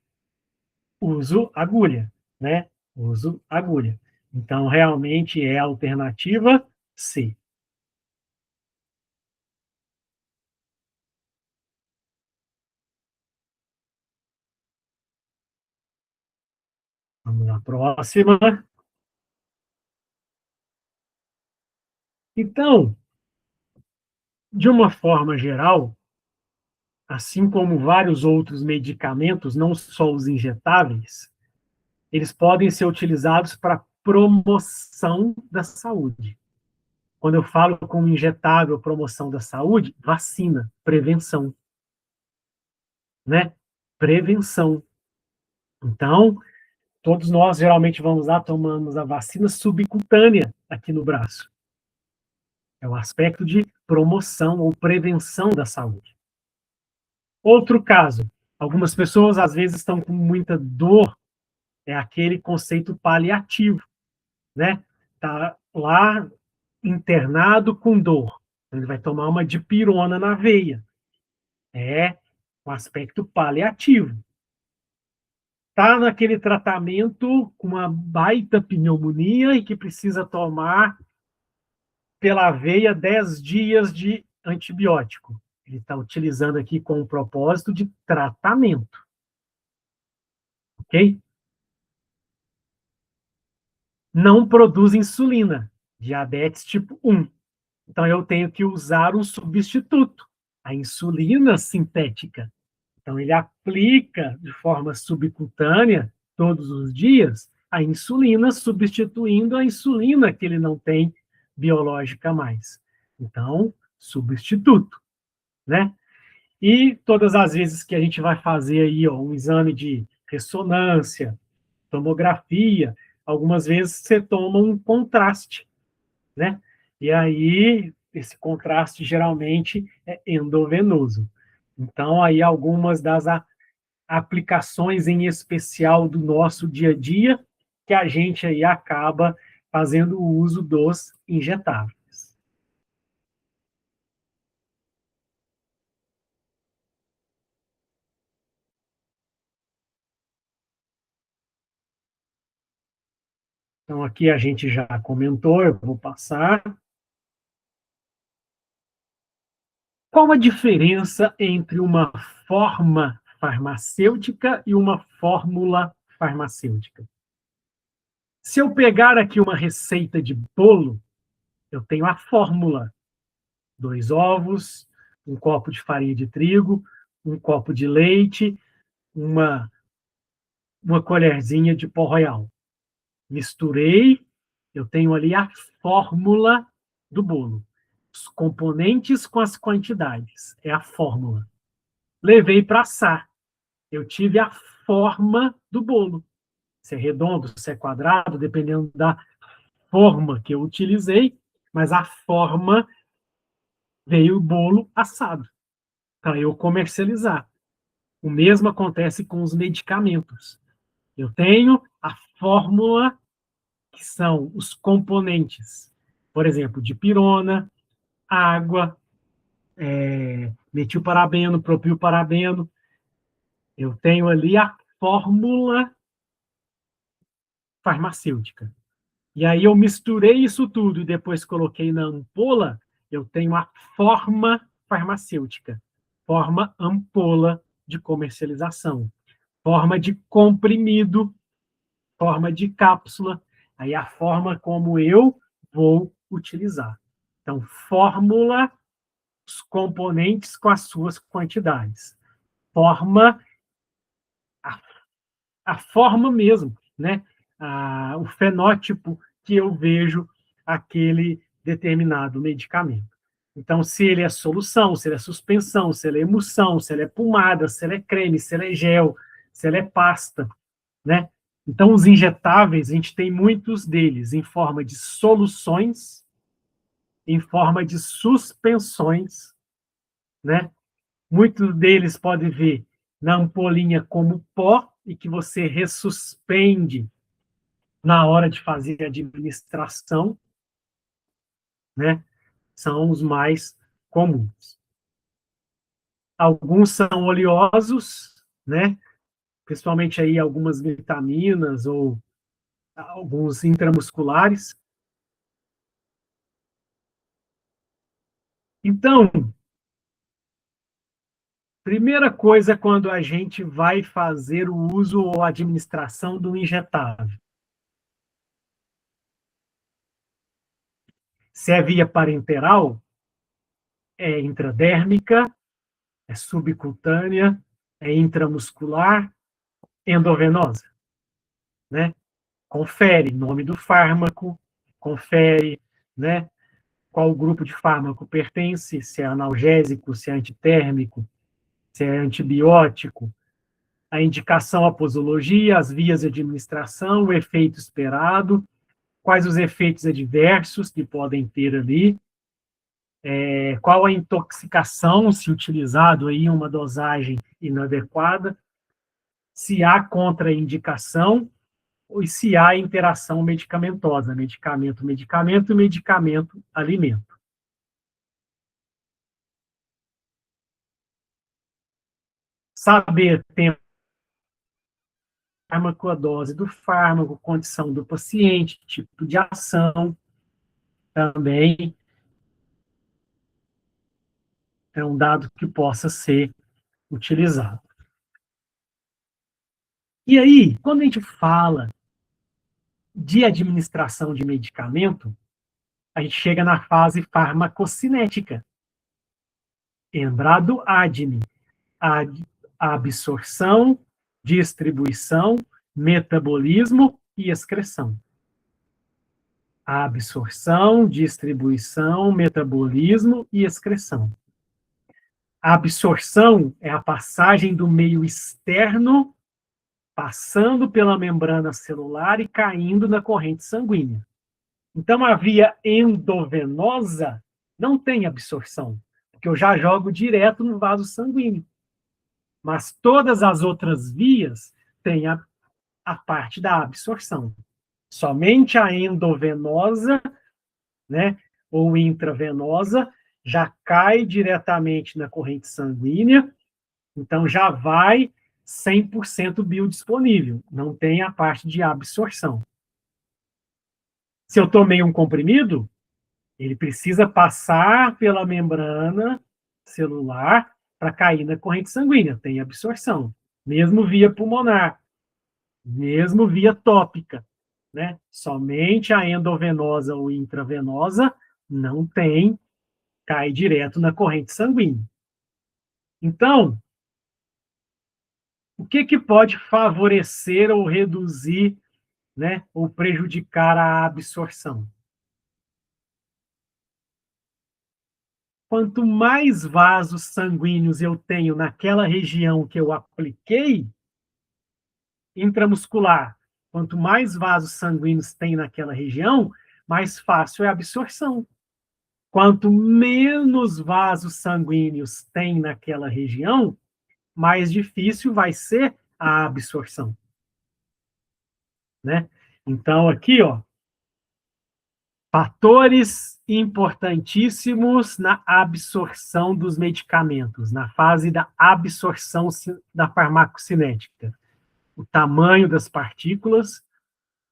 uso agulha, né? Uso agulha. Então, realmente é a alternativa C. Vamos à próxima. Então, de uma forma geral, assim como vários outros medicamentos, não só os injetáveis, eles podem ser utilizados para promoção da saúde. Quando eu falo com injetável promoção da saúde, vacina, prevenção, né? Prevenção. Então, todos nós geralmente vamos lá, tomamos a vacina subcutânea aqui no braço. É o aspecto de promoção ou prevenção da saúde. Outro caso, algumas pessoas às vezes estão com muita dor, é aquele conceito paliativo, né? Tá lá internado com dor, ele vai tomar uma dipirona na veia. É um aspecto paliativo. Tá naquele tratamento com uma baita pneumonia e que precisa tomar pela veia 10 dias de antibiótico. Ele está utilizando aqui com o propósito de tratamento. Ok? Não produz insulina, diabetes tipo 1. Então, eu tenho que usar um substituto, a insulina sintética. Então, ele aplica de forma subcutânea, todos os dias, a insulina, substituindo a insulina que ele não tem biológica mais. Então, substituto, né? E todas as vezes que a gente vai fazer aí, ó, um exame de ressonância, tomografia, algumas vezes você toma um contraste, né? E aí, esse contraste geralmente é endovenoso. Então, aí algumas das aplicações em especial do nosso dia a dia, que a gente aí acaba fazendo o uso dos injetáveis. Então, aqui a gente já comentou, eu vou passar. Qual a diferença entre uma forma farmacêutica e uma fórmula farmacêutica? Se eu pegar aqui uma receita de bolo, eu tenho a fórmula: 2 ovos, um copo de farinha de trigo, um copo de leite, uma, uma colherzinha de pó royal. Misturei, eu tenho ali a fórmula do bolo. Os componentes com as quantidades. É a fórmula. Levei para assar. Eu tive a forma do bolo. Se é redondo, se é quadrado, dependendo da forma que eu utilizei, mas a forma veio o bolo assado, para eu comercializar. O mesmo acontece com os medicamentos. Eu tenho a fórmula, que são os componentes, por exemplo, dipirona, água, metilparabeno, propilparabeno. Eu tenho ali a fórmula farmacêutica. E aí eu misturei isso tudo e depois coloquei na ampola, eu tenho a forma farmacêutica, forma ampola de comercialização, forma de comprimido, forma de cápsula, aí a forma como eu vou utilizar. Então, fórmula, os componentes com as suas quantidades. Forma, a, a forma mesmo, né? O fenótipo que eu vejo aquele determinado medicamento. Então, se ele é solução, se ele é suspensão, se ele é emulsão, se ele é pomada, se ele é creme, se ele é gel, se ele é pasta, né? Então, os injetáveis, a gente tem muitos deles em forma de soluções, em forma de suspensões, né? Muitos deles podem vir na ampolinha como pó e que você ressuspende na hora de fazer a administração, né? São os mais comuns. Alguns são oleosos, né? Principalmente aí algumas vitaminas ou alguns intramusculares. Então, primeira coisa quando a gente vai fazer o uso ou administração do injetável. Se é via parenteral, é intradérmica, é subcutânea, é intramuscular, endovenosa, né? Confere nome do fármaco, confere, né, qual grupo de fármaco pertence, se é analgésico, se é antitérmico, se é antibiótico, a indicação, a posologia, as vias de administração, o efeito esperado, quais os efeitos adversos que podem ter ali, qual a intoxicação se utilizado aí uma dosagem inadequada, se há contraindicação ou se há interação medicamentosa, medicamento-medicamento, medicamento-alimento. Saber tempo fármaco, a dose do fármaco, condição do paciente, tipo de ação, também é um dado que possa ser utilizado. E aí, quando a gente fala de administração de medicamento, a gente chega na fase farmacocinética. Embrado adne, a absorção, distribuição, metabolismo e excreção. A absorção, distribuição, metabolismo e excreção. A absorção é a passagem do meio externo, passando pela membrana celular e caindo na corrente sanguínea. Então, a via endovenosa não tem absorção, porque eu já jogo direto no vaso sanguíneo. Mas todas as outras vias têm a parte da absorção. Somente a endovenosa, né, ou intravenosa, já cai diretamente na corrente sanguínea, então já vai 100% biodisponível, não tem a parte de absorção. Se eu tomei um comprimido, ele precisa passar pela membrana celular para cair na corrente sanguínea, tem absorção, mesmo via pulmonar, mesmo via tópica, né? Somente a endovenosa ou intravenosa não tem, cai direto na corrente sanguínea. Então, o que pode favorecer ou reduzir, né, ou prejudicar a absorção? Quanto mais vasos sanguíneos eu tenho naquela região que eu apliquei, intramuscular, quanto mais vasos sanguíneos tem naquela região, mais fácil é a absorção. Quanto menos vasos sanguíneos tem naquela região, mais difícil vai ser a absorção, né? Então, aqui, ó, fatores importantíssimos na absorção dos medicamentos, na fase da absorção da farmacocinética. O tamanho das partículas,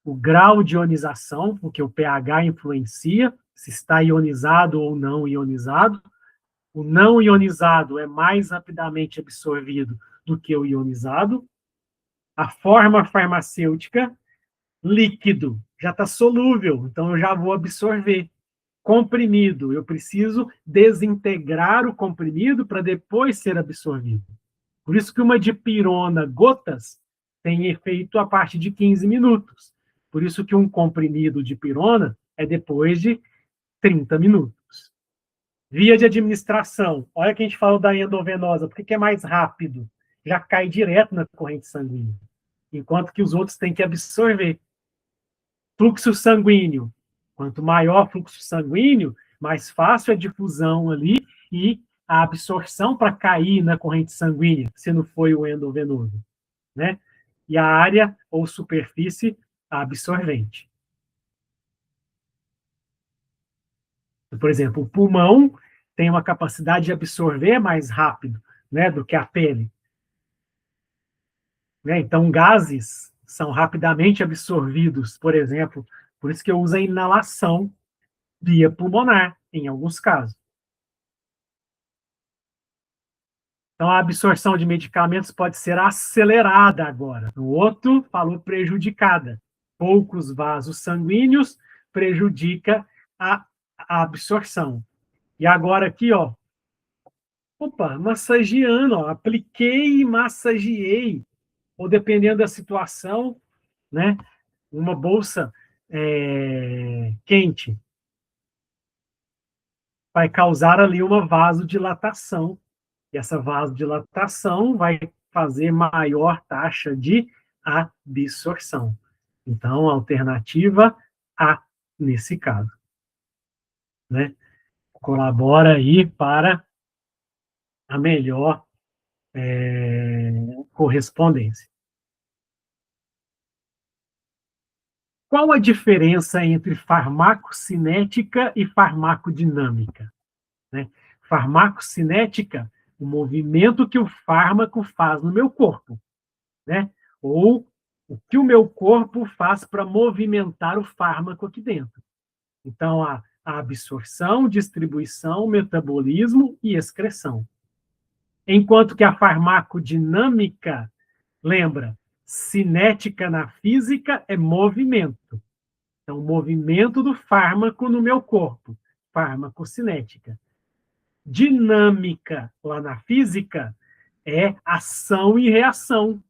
o grau de ionização, porque o pH influencia se está ionizado ou não ionizado. O não ionizado é mais rapidamente absorvido do que o ionizado. A forma farmacêutica, líquido, já está solúvel, então eu já vou absorver. Comprimido, eu preciso desintegrar o comprimido para depois ser absorvido. Por isso que uma dipirona gotas tem efeito a partir de 15 minutos. Por isso que um comprimido de pirona é depois de 30 minutos. Via de administração. Olha que a gente falou da endovenosa, por que é mais rápido? Já cai direto na corrente sanguínea. Enquanto que os outros têm que absorver. Fluxo sanguíneo. Quanto maior o fluxo sanguíneo, mais fácil a difusão ali e a absorção para cair na corrente sanguínea, se não foi o endovenoso, né? E a área ou superfície absorvente. Por exemplo, o pulmão tem uma capacidade de absorver mais rápido, né, do que a pele. Né? Então, gases são rapidamente absorvidos, por exemplo, por isso que eu uso a inalação via pulmonar, em alguns casos. Então, a absorção de medicamentos pode ser acelerada agora. No outro, falou prejudicada. Poucos vasos sanguíneos prejudica a absorção. E agora aqui, ó, opa, massageando, ó, apliquei e massageei, ou dependendo da situação, né, uma bolsa quente vai causar ali uma vasodilatação, e essa vasodilatação vai fazer maior taxa de absorção. Então, alternativa A, nesse caso. Né? Colabora aí para a melhor correspondência. Qual a diferença entre farmacocinética e farmacodinâmica? Né? Farmacocinética, o movimento que o fármaco faz no meu corpo, né? Ou o que o meu corpo faz para movimentar o fármaco aqui dentro. Então, a absorção, distribuição, metabolismo e excreção. Enquanto que a farmacodinâmica, lembra, cinética na física é movimento. Então, o movimento do fármaco no meu corpo, farmacocinética. Dinâmica, lá na física, é ação e reação.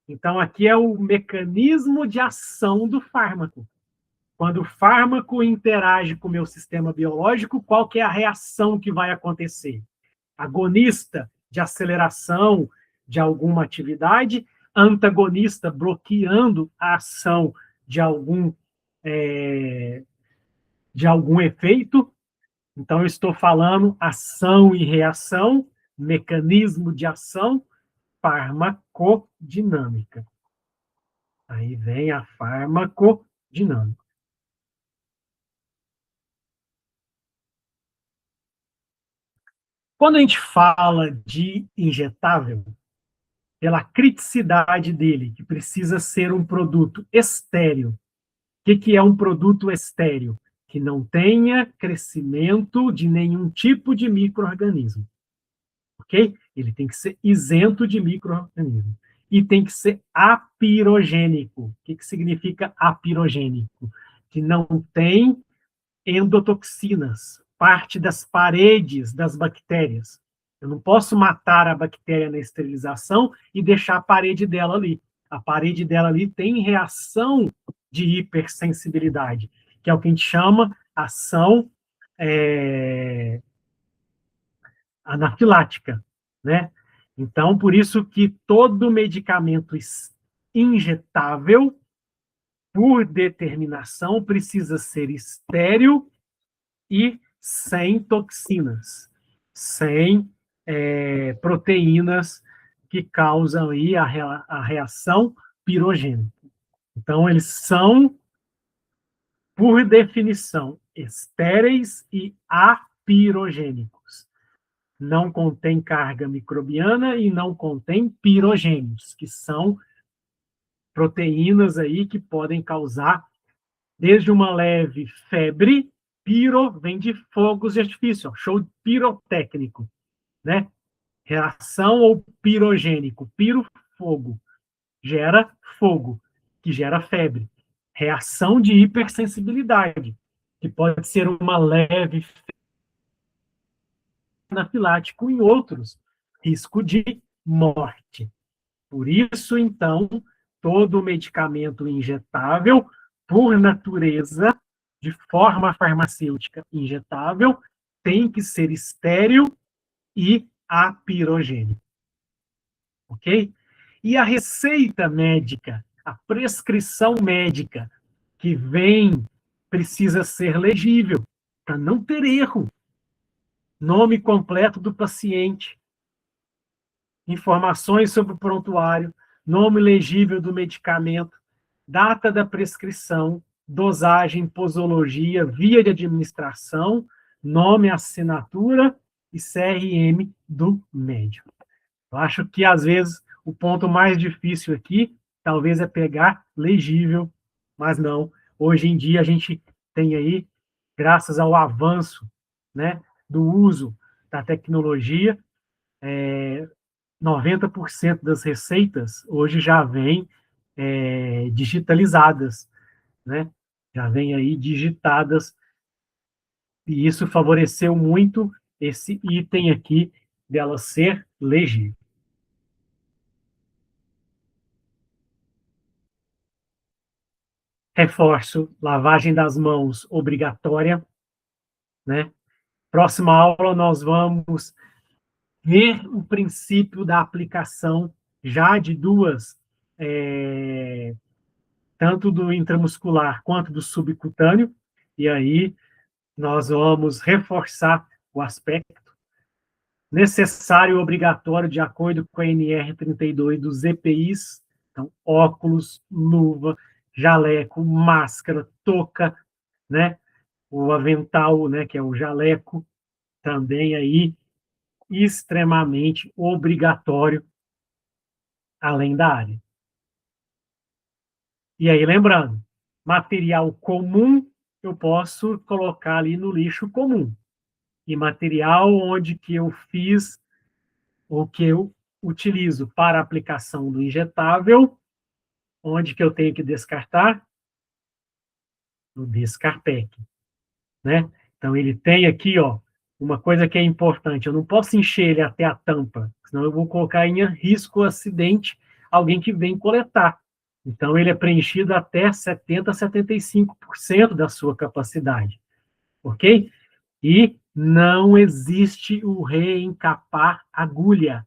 Então, aqui é o mecanismo de ação do fármaco. Quando o fármaco interage com o meu sistema biológico, qual que é a reação que vai acontecer? Agonista, de aceleração de alguma atividade, antagonista, bloqueando a ação de algum efeito. Então, eu estou falando ação e reação, mecanismo de ação, farmacodinâmica. Aí vem a farmacodinâmica. Quando a gente fala de injetável, pela criticidade dele, que precisa ser um produto estéril. O que é um produto estéril? Que não tenha crescimento de nenhum tipo de micro-organismo. Ok? Ele tem que ser isento de micro-organismo. E tem que ser apirogênico. O que significa apirogênico? Que não tem endotoxinas, parte das paredes das bactérias. Eu não posso matar a bactéria na esterilização e deixar a parede dela ali. A parede dela ali tem reação de hipersensibilidade, que é o que a gente chama ação anafilática, né? Então, por isso que todo medicamento injetável, por determinação, precisa ser estéril e sem toxinas, sem proteínas que causam aí a reação pirogênica. Então, eles são, por definição, estéreis e apirogênicos. Não contém carga microbiana e não contém pirogênios, que são proteínas aí que podem causar desde uma leve febre. Piro vem de fogos de artifício, show pirotécnico, né? Reação ou pirogênico. Piro, fogo. Gera fogo, que gera febre. Reação de hipersensibilidade, que pode ser uma leve febre anafilático, em outros, risco de morte. Por isso, então, todo medicamento injetável, por natureza, de forma farmacêutica injetável, tem que ser estéril e apirogênico. Ok? E a receita médica, a prescrição médica que vem, precisa ser legível, para não ter erro. Nome completo do paciente, informações sobre o prontuário, nome legível do medicamento, data da prescrição, dosagem, posologia, via de administração, nome, assinatura e CRM do médico. Eu acho que, às vezes, o ponto mais difícil aqui, talvez, é pegar legível, mas não. Hoje em dia, a gente tem aí, graças ao avanço, né, do uso da tecnologia, 90% das receitas hoje já vêm digitalizadas, né? Já vêm aí digitadas, e isso favoreceu muito esse item aqui dela ser legível. Reforço, lavagem das mãos obrigatória, né? Próxima aula nós vamos ver o princípio da aplicação já de duas, tanto do intramuscular quanto do subcutâneo, e aí nós vamos reforçar o aspecto necessário e obrigatório de acordo com a NR32 dos EPIs, então óculos, luva, jaleco, máscara, touca, né? O avental, né, que é o jaleco, também aí extremamente obrigatório, além da área. E aí, lembrando, material comum eu posso colocar ali no lixo comum. E material onde que eu fiz, ou que eu utilizo para aplicação do injetável, onde que eu tenho que descartar? No Descarpec, né? Então, ele tem aqui, ó, uma coisa que é importante, eu não posso encher ele até a tampa, senão eu vou colocar em risco acidente alguém que vem coletar. Então, ele é preenchido até 70%, 75% da sua capacidade, ok? E não existe o reencapar agulha.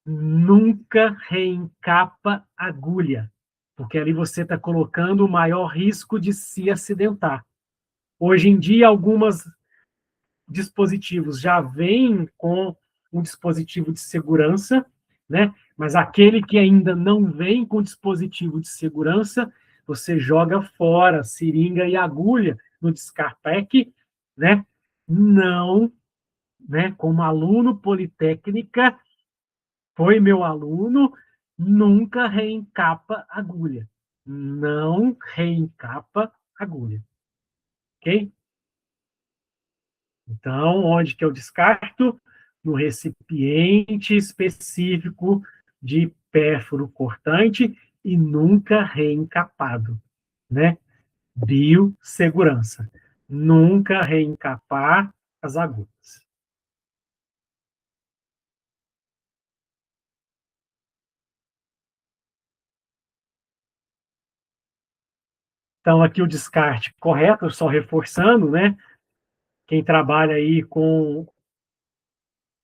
Nunca reencapa agulha, porque ali você está colocando o maior risco de se acidentar. Hoje em dia, alguns dispositivos já vêm com um dispositivo de segurança, né? Mas aquele que ainda não vem com dispositivo de segurança, você joga fora seringa e agulha no Descarpec, né? Não, né? Como aluno Politécnica, foi meu aluno, nunca reencapa agulha. Não reencapa agulha, ok? Então, onde que eu descarto? No recipiente específico de pérfuro cortante e nunca reencapado, né? Biossegurança. Nunca reencapar as agulhas. Então, aqui o descarte correto, só reforçando, né? Quem trabalha aí com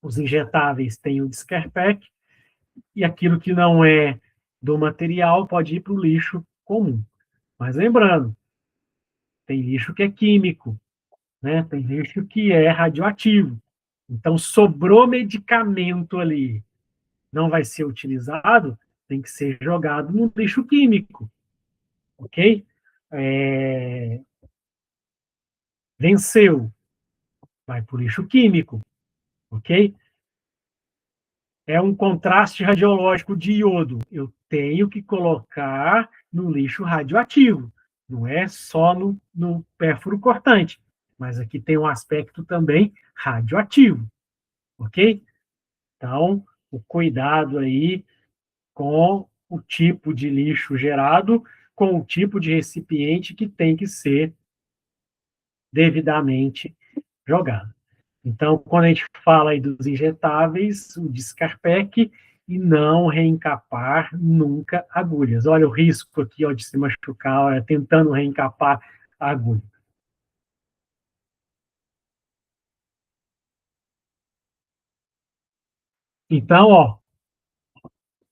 os injetáveis tem o Discarpack, e aquilo que não é do material pode ir para o lixo comum. Mas lembrando, tem lixo que é químico, né? Tem lixo que é radioativo. Então, sobrou medicamento ali, não vai ser utilizado, tem que ser jogado no lixo químico, ok? Venceu, vai para o lixo químico, ok? É um contraste radiológico de iodo. Eu tenho que colocar no lixo radioativo. Não é só no pérfuro cortante, mas aqui tem um aspecto também radioativo, ok? Então, o cuidado aí com o tipo de lixo gerado, com o tipo de recipiente que tem que ser devidamente jogado. Então, quando a gente fala aí dos injetáveis, o Descarpec, e não reencapar nunca agulhas. Olha o risco aqui, ó, de se machucar, olha, tentando reencapar a agulha. Então, ó,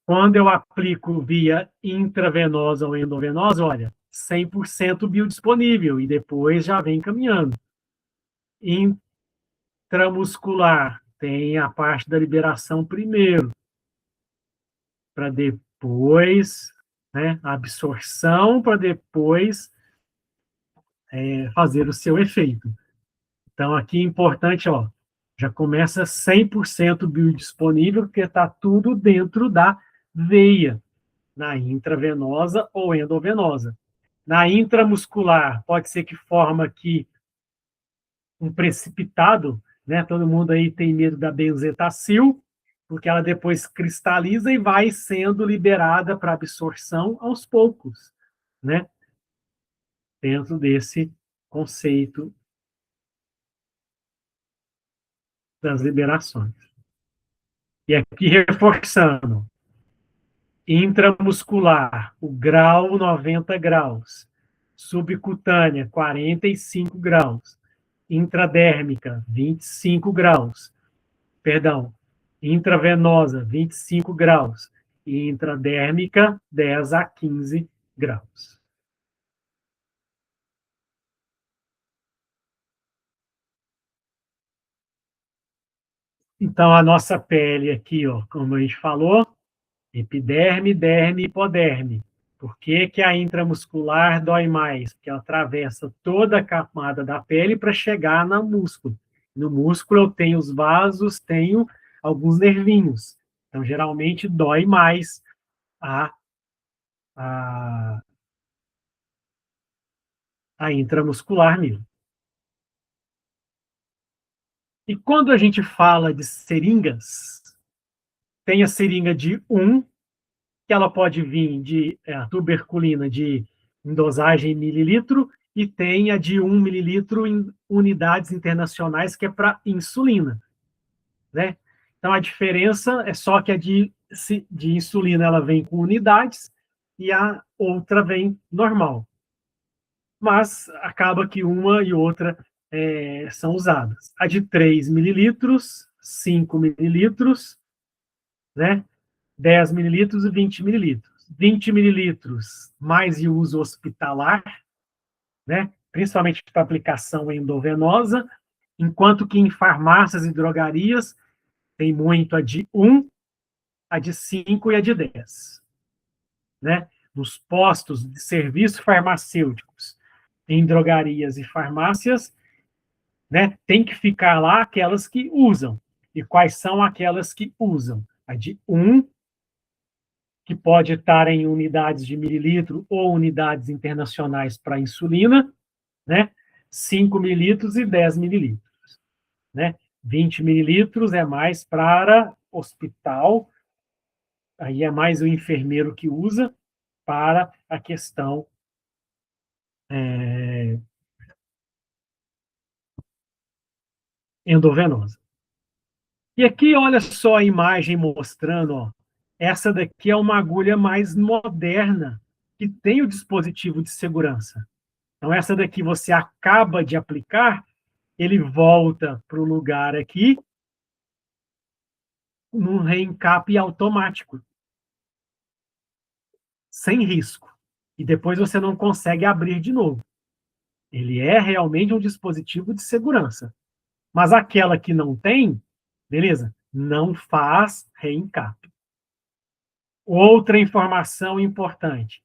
quando eu aplico via intravenosa ou endovenosa, olha, 100% biodisponível, e depois já vem caminhando. Intramuscular, tem a parte da liberação primeiro, para depois, né, a absorção, para depois fazer o seu efeito. Então, aqui é importante, ó, já começa 100% biodisponível, porque está tudo dentro da veia, na intravenosa ou endovenosa. Na intramuscular, pode ser que forma aqui um precipitado, né? Todo mundo aí tem medo da benzetacil, porque ela depois cristaliza e vai sendo liberada para absorção aos poucos, né? Dentro desse conceito das liberações. E aqui reforçando, intramuscular, o grau 90 graus, subcutânea 45 graus, intradérmica 25 graus, perdão, intravenosa 25 graus e intradérmica 10 a 15 graus. Então, a nossa pele aqui, ó, como a gente falou, epiderme, derme e hipoderme. Por que, que a intramuscular dói mais? Porque ela atravessa toda a camada da pele para chegar no músculo. No músculo eu tenho os vasos, tenho alguns nervinhos. Então, geralmente, dói mais a, a, a intramuscular mesmo. E quando a gente fala de seringas, tem a seringa de 1, que ela pode vir de tuberculina em dosagem mililitro, e tem a de 1 mililitro em unidades internacionais, que é para insulina, né? Então, a diferença é só que a de insulina ela vem com unidades e a outra vem normal. Mas acaba que uma e outra são usadas. A de 3 mililitros, 5 mililitros, né? 10 mililitros e 20 mililitros. 20 mililitros mais de uso hospitalar, né? Principalmente para aplicação endovenosa, enquanto que em farmácias e drogarias tem muito a de 1, a de 5 e a de 10. Né? Nos postos de serviços farmacêuticos, em drogarias e farmácias, né, tem que ficar lá aquelas que usam. E quais são aquelas que usam? A de 1, que pode estar em unidades de mililitro ou unidades internacionais para insulina, né? 5 mililitros e 10 mililitros. Né? 20 mililitros é mais para hospital, aí é mais o enfermeiro que usa para a questão endovenosa. E aqui, olha só a imagem mostrando, ó, essa daqui é uma agulha mais moderna, que tem o dispositivo de segurança. Então, essa daqui você acaba de aplicar, ele volta para o lugar aqui, num reencape automático, sem risco. E depois você não consegue abrir de novo. Ele é realmente um dispositivo de segurança. Mas aquela que não tem, beleza, não faz reencape. Outra informação importante.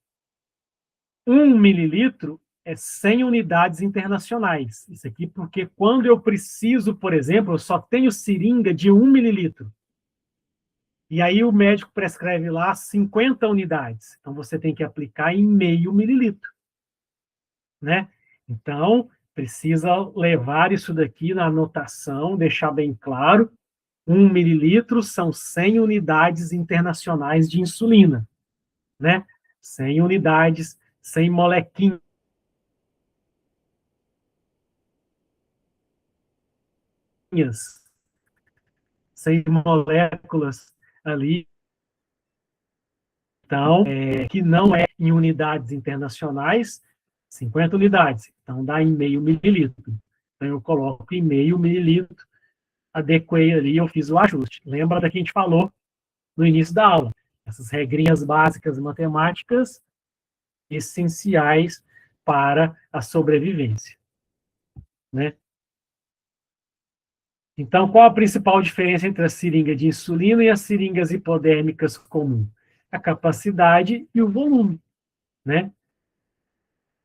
1 mililitro é 100 unidades internacionais. Isso aqui porque quando eu preciso, por exemplo, eu só tenho seringa de 1 mililitro. E aí o médico prescreve lá 50 unidades. Então, você tem que aplicar em meio mililitro. Né? Então, precisa levar isso daqui na anotação, deixar bem claro. 1 mililitro são 100 unidades internacionais de insulina. Né? 100 unidades, 100 molequinhas, 100 moléculas ali. Então, que não é em unidades internacionais, 50 unidades. Então, dá em meio mililitro. Então, eu coloco em meio mililitro, adequei ali, eu fiz o ajuste. Lembra da que a gente falou no início da aula? Essas regrinhas básicas matemáticas essenciais para a sobrevivência. Né? Então, qual a principal diferença entre a seringa de insulina e as seringas hipodérmicas comuns? A capacidade e o volume. Né?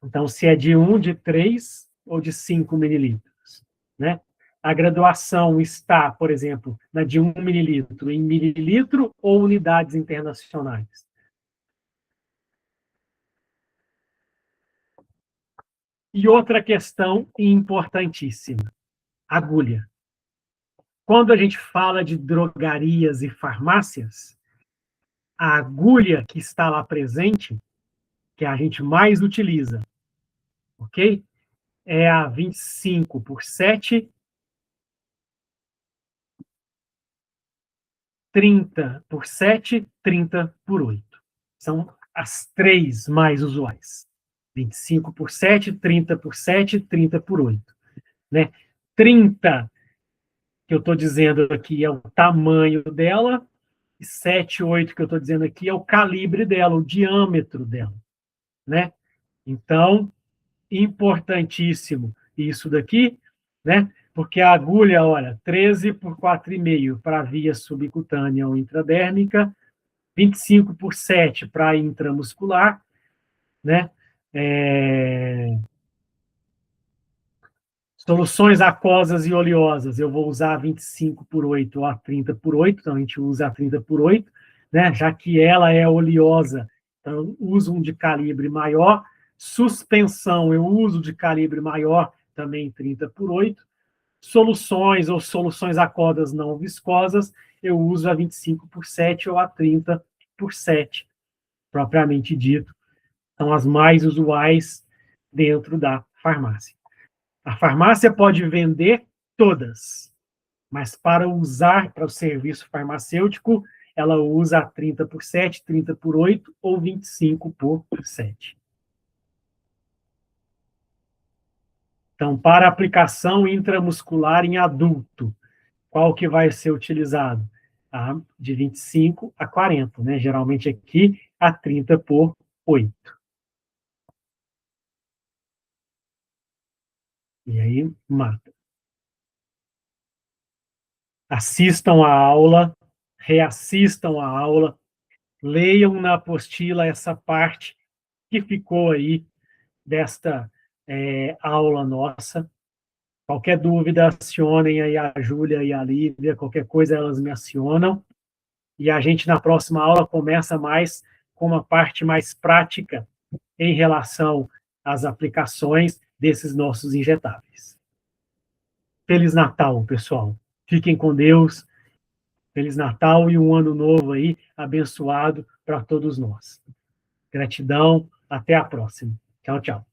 Então, se é de 1, de 3 ou de 5 mililitros. né? A graduação está, por exemplo, na de 1 mililitro em mililitro ou unidades internacionais? E outra questão importantíssima, agulha. Quando a gente fala de drogarias e farmácias, a agulha que está lá presente, que a gente mais utiliza, ok? É a 25 por 7, 30 por 7, 30 por 8. São as três mais usuais. 25 por 7, 30 por 7, 30 por 8. Né? 30, que eu estou dizendo aqui, é o tamanho dela, e 7, 8, que eu estou dizendo aqui, é o calibre dela, o diâmetro dela. Né? Então, importantíssimo isso daqui, né? Porque a agulha, olha, 13 por 4,5 para via subcutânea ou intradérmica, 25 por 7 para intramuscular, né? Soluções aquosas e oleosas, eu vou usar a 25 por 8 ou a 30 por 8, então a gente usa a 30 por 8, né? Já que ela é oleosa, então eu uso um de calibre maior. Suspensão, eu uso de calibre maior, também 30 por 8. Soluções ou soluções aquosas não viscosas, eu uso a 25 por 7 ou a 30 por 7, propriamente dito. São as mais usuais dentro da farmácia. A farmácia pode vender todas, mas para usar para o serviço farmacêutico, ela usa a 30 por 7, 30 por 8 ou 25 por 7. Então, para aplicação intramuscular em adulto, qual que vai ser utilizado? De 25 a 40, né? Geralmente aqui a 30 por 8. E aí, mata. Assistam a aula, reassistam a aula, leiam na apostila essa parte que ficou aí desta aula nossa. Qualquer dúvida, acionem aí a Júlia e a Lívia, qualquer coisa elas me acionam. E a gente, na próxima aula, começa mais com uma parte mais prática em relação às aplicações desses nossos injetáveis. Feliz Natal, pessoal. Fiquem com Deus. Feliz Natal e um ano novo aí, abençoado para todos nós. Gratidão. Até a próxima. Tchau, tchau.